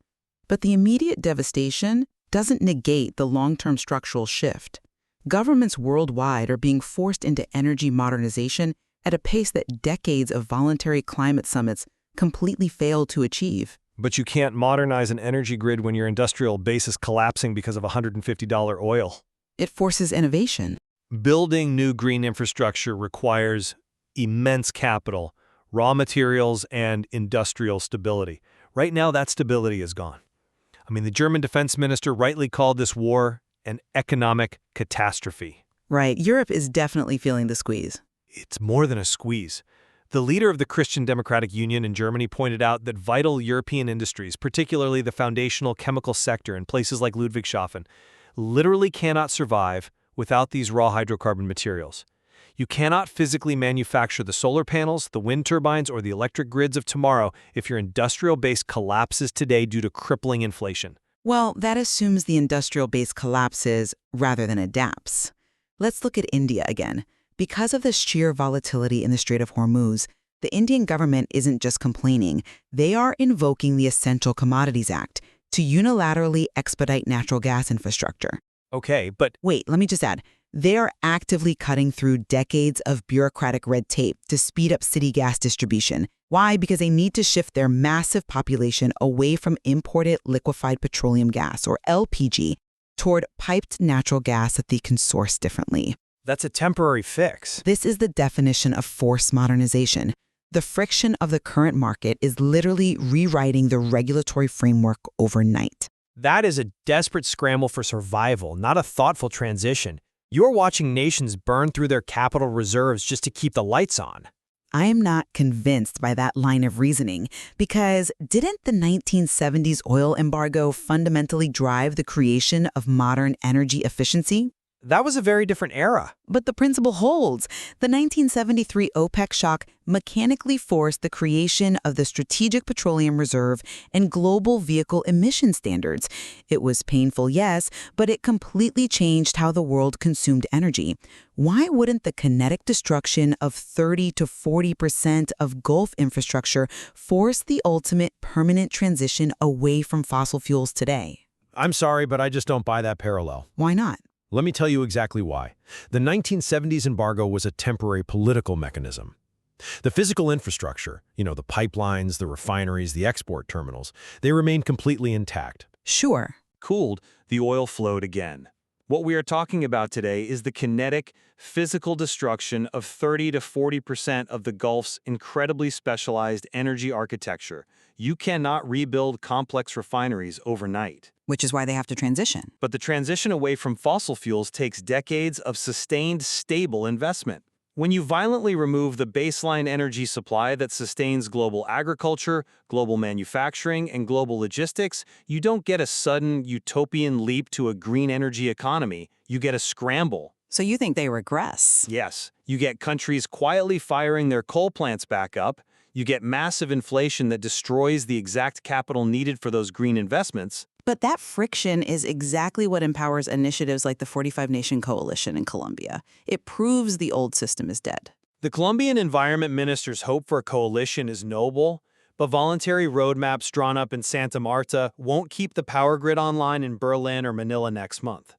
But the immediate devastation doesn't negate the long-term structural shift. Governments worldwide are being forced into energy modernization at a pace that decades of voluntary climate summits completely failed to achieve. But you can't modernize an energy grid when your industrial base is collapsing because of $150 oil. It forces innovation. Building new green infrastructure requires immense capital, raw materials, and industrial stability. Right now, that stability is gone. The German defense minister rightly called this war an economic catastrophe. Right. Europe is definitely feeling the squeeze. It's more than a squeeze. The leader of the Christian Democratic Union in Germany pointed out that vital European industries, particularly the foundational chemical sector in places like Ludwigshafen, literally cannot survive without these raw hydrocarbon materials. You cannot physically manufacture the solar panels, the wind turbines, or the electric grids of tomorrow if your industrial base collapses today due to crippling inflation. Well, that assumes the industrial base collapses rather than adapts. Let's look at India again. Because of the sheer volatility in the Strait of Hormuz, the Indian government isn't just complaining. They are invoking the Essential Commodities Act to unilaterally expedite natural gas infrastructure. Okay, but Wait, let me just add. They are actively cutting through decades of bureaucratic red tape to speed up city gas distribution. Why? Because they need to shift their massive population away from imported liquefied petroleum gas, or LPG, toward piped natural gas that they can source differently. that's a temporary fix. This is the definition of forced modernization. The friction of the current market is literally rewriting the regulatory framework overnight. That is a desperate scramble for survival, not a thoughtful transition. You're watching nations burn through their capital reserves just to keep the lights on. I am not convinced by that line of reasoning because didn't the 1970s oil embargo fundamentally drive the creation of modern energy efficiency? That was a very different era. But the principle holds. The 1973 OPEC shock mechanically forced the creation of the Strategic Petroleum Reserve and global vehicle emission standards. It was painful, yes, but it completely changed how the world consumed energy. Why wouldn't the kinetic destruction of 30 to 40% of Gulf infrastructure force the ultimate permanent transition away from fossil fuels today? I'm sorry, but I just don't buy that parallel. Why not? Let me tell you exactly why. The 1970s embargo was a temporary political mechanism. The physical infrastructure, the pipelines, the refineries, the export terminals, they remained completely intact. Sure. Cooled, the oil flowed again. What we are talking about today is the kinetic, physical destruction of 30 to 40% of the Gulf's incredibly specialized energy architecture. You cannot rebuild complex refineries overnight. Which is why they have to transition. But the transition away from fossil fuels takes decades of sustained, stable investment. When you violently remove the baseline energy supply that sustains global agriculture, global manufacturing, and global logistics, you don't get a sudden, utopian leap to a green energy economy. You get a scramble. So you think they regress? Yes. You get countries quietly firing their coal plants back up. You get massive inflation that destroys the exact capital needed for those green investments. But that friction is exactly what empowers initiatives like the 45 Nation Coalition in Colombia. It proves the old system is dead. The Colombian environment minister's hope for a coalition is noble, but voluntary roadmaps drawn up in Santa Marta won't keep the power grid online in Berlin or Manila next month.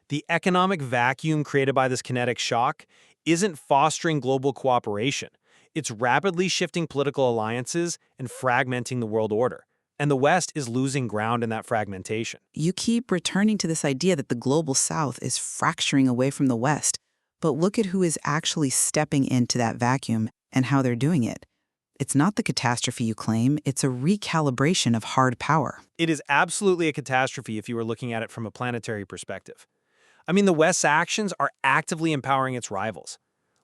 The economic vacuum created by this kinetic shock isn't fostering global cooperation. It's rapidly shifting political alliances and fragmenting the world order. And the West is losing ground in that fragmentation. You keep returning to this idea that the global South is fracturing away from the West. But look at who is actually stepping into that vacuum and how they're doing it. It's not the catastrophe you claim, it's a recalibration of hard power. It is absolutely a catastrophe if you were looking at it from a planetary perspective. The West's actions are actively empowering its rivals.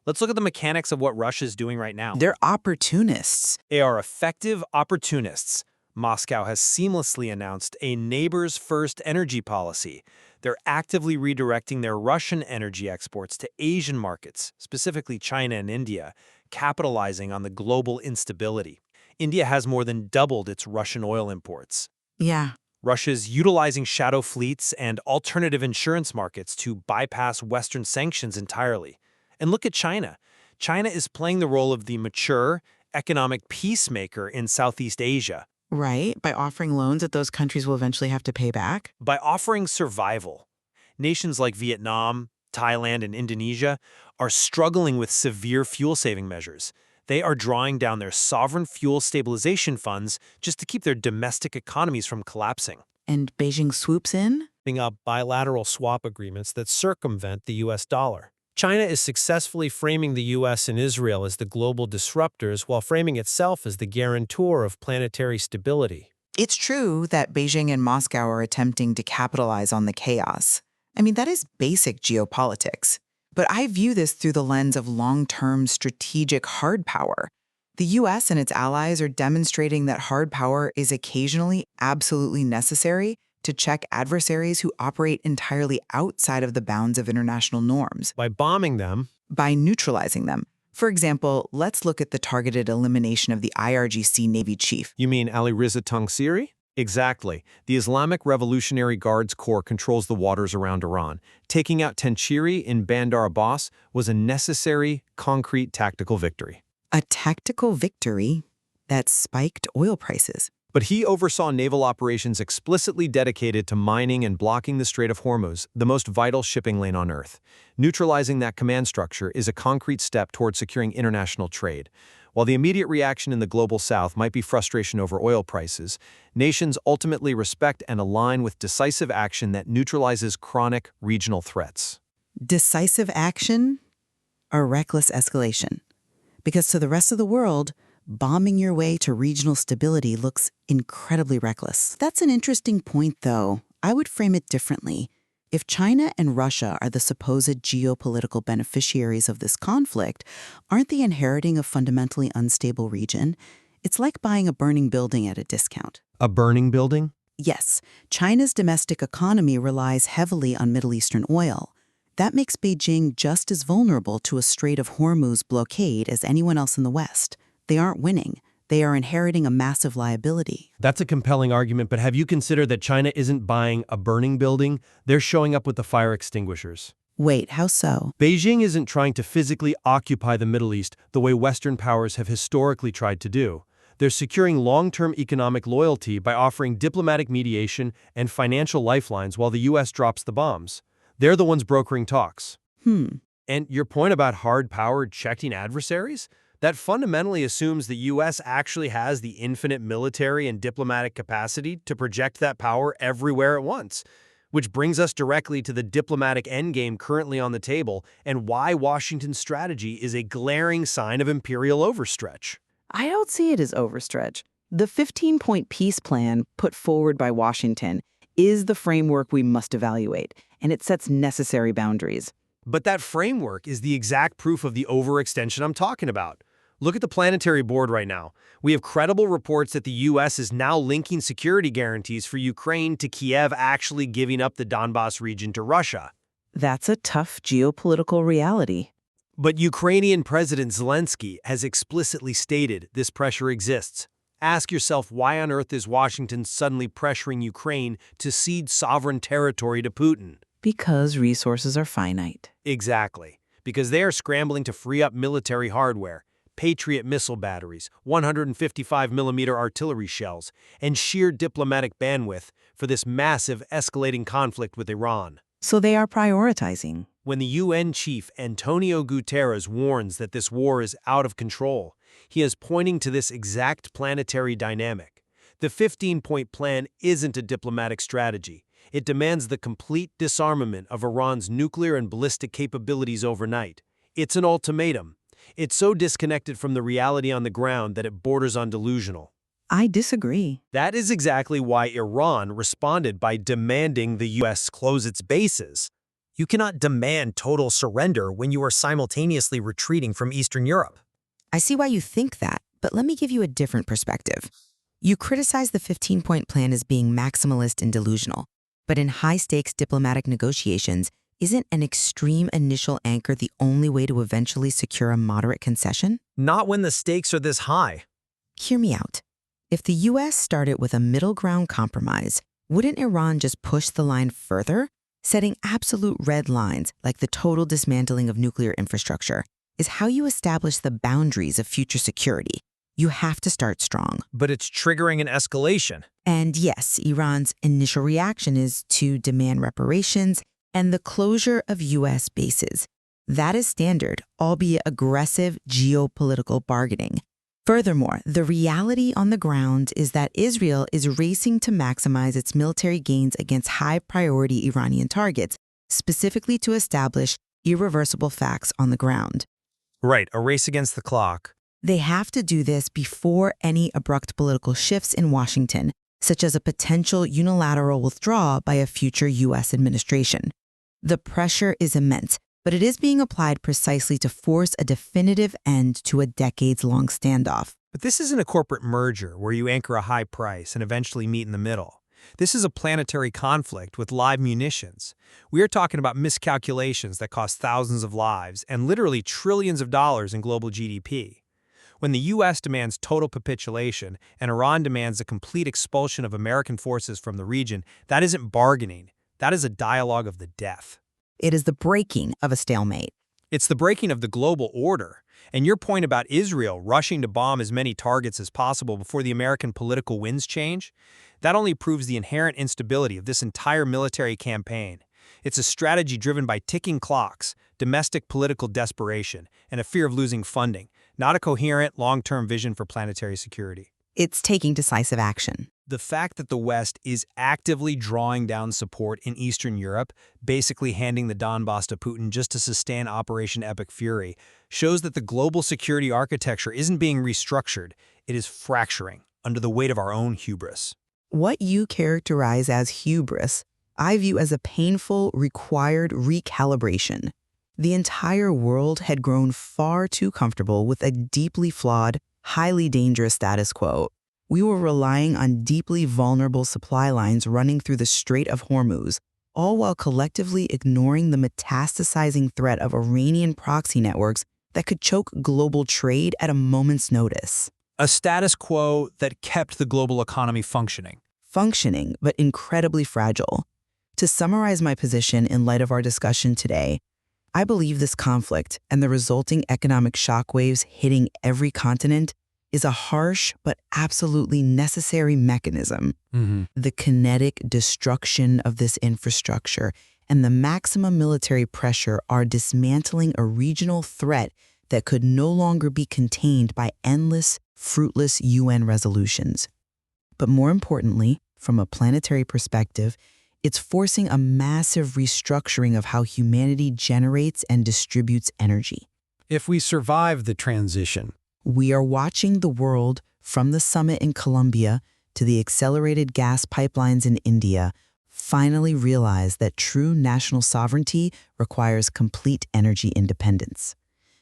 Let's look at the mechanics of what Russia is doing right now. They're opportunists. They are effective opportunists. Moscow has seamlessly announced a neighbors-first energy policy. They're actively redirecting their Russian energy exports to Asian markets, specifically China and India, capitalizing on the global instability. India has more than doubled its Russian oil imports. Yeah. Russia's utilizing shadow fleets and alternative insurance markets to bypass Western sanctions entirely. And look at China. China is playing the role of the mature, economic peacemaker in Southeast Asia Right, by offering loans that those countries will eventually have to pay back. by offering survival. Nations like Vietnam, Thailand, and Indonesia are struggling with severe fuel-saving measures. They are drawing down their sovereign fuel stabilization funds just to keep their domestic economies from collapsing. And Beijing swoops in? Up bilateral swap agreements that circumvent the U.S. dollar. China is successfully framing the U.S. and Israel as the global disruptors while framing itself as the guarantor of planetary stability. It's true that Beijing and Moscow are attempting to capitalize on the chaos. I mean, that is basic geopolitics. But I view this through the lens of long-term strategic hard power. The U.S. and its allies are demonstrating that hard power is occasionally absolutely necessary to check adversaries who operate entirely outside of the bounds of international norms, By bombing them, by neutralizing them. For example, let's look at the targeted elimination of the IRGC Navy chief. you mean Ali Riza Tangsiri? Exactly. The Islamic Revolutionary Guards Corps controls the waters around Iran. Taking out Tanchiri in Bandar Abbas was a necessary, concrete tactical victory. A tactical victory that spiked oil prices. But he oversaw naval operations explicitly dedicated to mining and blocking the Strait of Hormuz, the most vital shipping lane on Earth. Neutralizing that command structure is a concrete step toward securing international trade. While the immediate reaction in the global south might be frustration over oil prices, nations ultimately respect and align with decisive action that neutralizes chronic regional threats. Decisive action or reckless escalation. Because to the rest of the world, bombing your way to regional stability looks incredibly reckless. That's an interesting point, though. I would frame it differently. If China and Russia are the supposed geopolitical beneficiaries of this conflict, aren't they inheriting a fundamentally unstable region? It's like buying a burning building at a discount. A burning building? Yes, China's domestic economy relies heavily on Middle Eastern oil. That makes Beijing just as vulnerable to a Strait of Hormuz blockade as anyone else in the West. They aren't winning. They are inheriting a massive liability. That's a compelling argument, but have you considered that China isn't buying a burning building? They're showing up with the fire extinguishers. Wait, how so? Beijing isn't trying to physically occupy the Middle East the way Western powers have historically tried to do. They're securing long-term economic loyalty by offering diplomatic mediation and financial lifelines while the U.S. drops the bombs. They're the ones brokering talks. And your point about hard-powered checking adversaries? That fundamentally assumes the U.S. actually has the infinite military and diplomatic capacity to project that power everywhere at once. Which brings us directly to the diplomatic endgame currently on the table and why Washington's strategy is a glaring sign of imperial overstretch. I don't see it as overstretch. The 15-point peace plan put forward by Washington is the framework we must evaluate, and it sets necessary boundaries. But that framework is the exact proof of the overextension I'm talking about. Look at the planetary board right now. We have credible reports that the U.S. is now linking security guarantees for Ukraine to Kiev actually giving up the Donbas region to Russia. That's a tough geopolitical reality. But Ukrainian President Zelensky has explicitly stated this pressure exists. Ask yourself, why on earth is Washington suddenly pressuring Ukraine to cede sovereign territory to Putin? Because resources are finite. Exactly. Because they are scrambling to free up military hardware. Patriot missile batteries, 155mm artillery shells, and sheer diplomatic bandwidth for this massive escalating conflict with Iran. So they are prioritizing. When the UN chief Antonio Guterres warns that this war is out of control, he is pointing to this exact planetary dynamic. The 15-point plan isn't a diplomatic strategy. It demands the complete disarmament of Iran's nuclear and ballistic capabilities overnight. It's an ultimatum. It's so disconnected from the reality on the ground that it borders on delusional. I disagree. That is exactly why Iran responded by demanding the U.S. close its bases. You cannot demand total surrender when you are simultaneously retreating from Eastern Europe. I see why you think that, but let me give you a different perspective. You criticize the 15-point plan as being maximalist and delusional. But in high-stakes diplomatic negotiations, isn't an extreme initial anchor the only way to eventually secure a moderate concession? Not when the stakes are this high. Hear me out. If the U.S. started with a middle ground compromise, wouldn't Iran just push the line further? Setting absolute red lines, like the total dismantling of nuclear infrastructure, is how you establish the boundaries of future security. You have to start strong. But it's triggering an escalation. And yes, Iran's initial reaction is to demand reparations and the closure of U.S. bases. That is standard, albeit aggressive geopolitical bargaining. Furthermore, the reality on the ground is that Israel is racing to maximize its military gains against high-priority Iranian targets, specifically to establish irreversible facts on the ground. Right, a race against the clock. They have to do this before any abrupt political shifts in Washington, such as a potential unilateral withdrawal by a future U.S. administration. The pressure is immense, but it is being applied precisely to force a definitive end to a decades-long standoff. But this isn't a corporate merger where you anchor a high price and eventually meet in the middle. This is a planetary conflict with live munitions. We are talking about miscalculations that cost thousands of lives and literally trillions of dollars in global GDP. When the U.S. demands total capitulation and Iran demands a complete expulsion of American forces from the region, that isn't bargaining. That is a dialogue of the death. It is the breaking of a stalemate. It's the breaking of the global order. And your point about Israel rushing to bomb as many targets as possible before the American political winds change, that only proves the inherent instability of this entire military campaign. It's a strategy driven by ticking clocks, domestic political desperation, and a fear of losing funding, not a coherent, long-term vision for planetary security. It's taking decisive action. The fact that the West is actively drawing down support in Eastern Europe, basically handing the Donbass to Putin just to sustain Operation Epic Fury, shows that the global security architecture isn't being restructured, it is fracturing under the weight of our own hubris. What you characterize as hubris, I view as a painful, required recalibration. The entire world had grown far too comfortable with a deeply flawed, highly dangerous status quo. We were relying on deeply vulnerable supply lines running through the Strait of Hormuz, all while collectively ignoring the metastasizing threat of Iranian proxy networks that could choke global trade at a moment's notice. A status quo that kept the global economy functioning. Functioning, but incredibly fragile. To summarize my position in light of our discussion today, I believe this conflict and the resulting economic shockwaves hitting every continent is a harsh but absolutely necessary mechanism. The kinetic destruction of this infrastructure and the maximum military pressure are dismantling a regional threat that could no longer be contained by endless, fruitless UN resolutions. But more importantly, from a planetary perspective, it's forcing a massive restructuring of how humanity generates and distributes energy. If we survive the transition, We are watching the world, from the summit in Colombia to the accelerated gas pipelines in India, finally realize that true national sovereignty requires complete energy independence.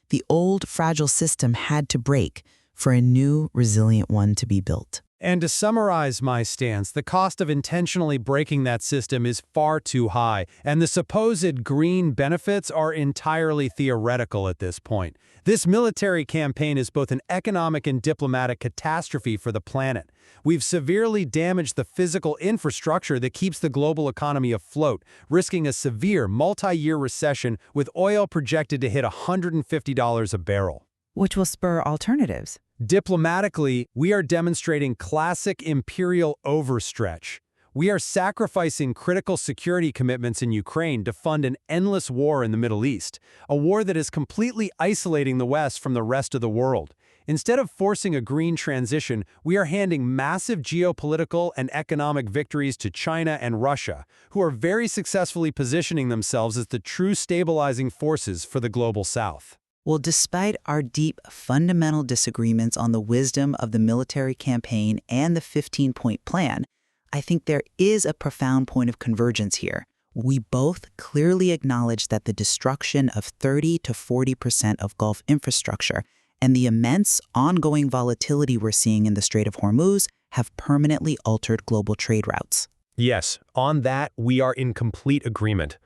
The old, fragile system had to break for a new, resilient one to be built. And to summarize my stance, the cost of intentionally breaking that system is far too high, and the supposed green benefits are entirely theoretical at this point. This military campaign is both an economic and diplomatic catastrophe for the planet. We've severely damaged the physical infrastructure that keeps the global economy afloat, risking a severe multi-year recession with oil projected to hit $150 a barrel. Which will spur alternatives. Diplomatically, we are demonstrating classic imperial overstretch. We are sacrificing critical security commitments in Ukraine to fund an endless war in the Middle East, a war that is completely isolating the West from the rest of the world. Instead of forcing a green transition, we are handing massive geopolitical and economic victories to China and Russia, who are very successfully positioning themselves as the true stabilizing forces for the global South. Well, despite our deep fundamental disagreements on the wisdom of the military campaign and the 15-point plan, I think there is a profound point of convergence here. We both clearly acknowledge that the destruction of 30 to 40% of Gulf infrastructure and the immense ongoing volatility we're seeing in the Strait of Hormuz have permanently altered global trade routes. Yes, on that, we are in complete agreement.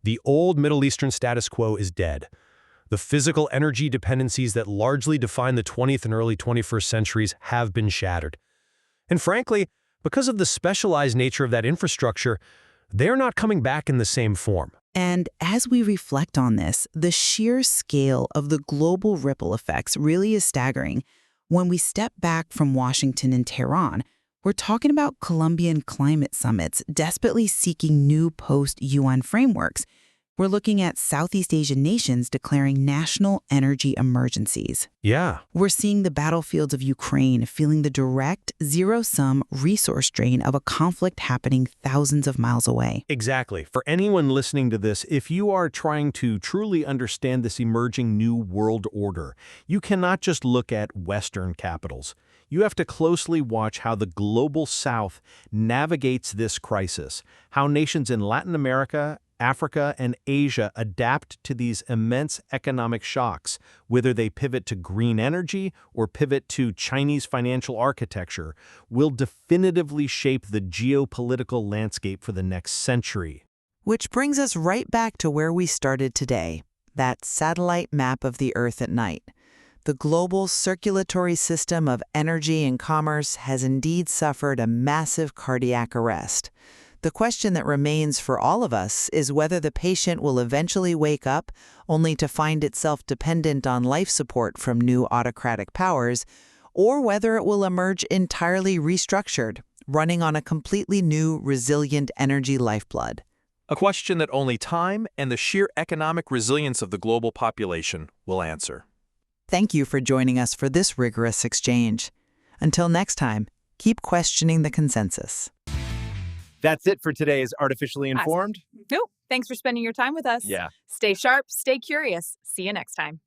The old Middle Eastern status quo is dead. The physical energy dependencies that largely define the 20th and early 21st centuries have been shattered. And frankly, because of the specialized nature of that infrastructure, they're not coming back in the same form. And as we reflect on this, the sheer scale of the global ripple effects really is staggering. When we step back from Washington and Tehran, we're talking about Colombian climate summits desperately seeking new post-UN frameworks. We're looking at Southeast Asian nations declaring national energy emergencies. Yeah. We're seeing the battlefields of Ukraine feeling the direct, zero-sum resource drain of a conflict happening thousands of miles away. Exactly. For anyone listening to this, if you are trying to truly understand this emerging new world order, you cannot just look at Western capitals. You have to closely watch how the global South navigates this crisis, how nations in Latin America, Africa, and Asia adapt to these immense economic shocks, whether they pivot to green energy or pivot to Chinese financial architecture, will definitively shape the geopolitical landscape for the next century. Which brings us right back to where we started today, that satellite map of the Earth at night. The global circulatory system of energy and commerce has indeed suffered a massive cardiac arrest. The question that remains for all of us is whether the patient will eventually wake up only to find itself dependent on life support from new autocratic powers, or whether it will emerge entirely restructured, running on a completely new, resilient energy lifeblood. A question that only time and the sheer economic resilience of the global population will answer. Thank you for joining us for this rigorous exchange. Until next time, keep questioning the consensus. That's it for today's Artificially Informed. Thanks for spending your time with us. Yeah. Stay sharp, stay curious. See you next time.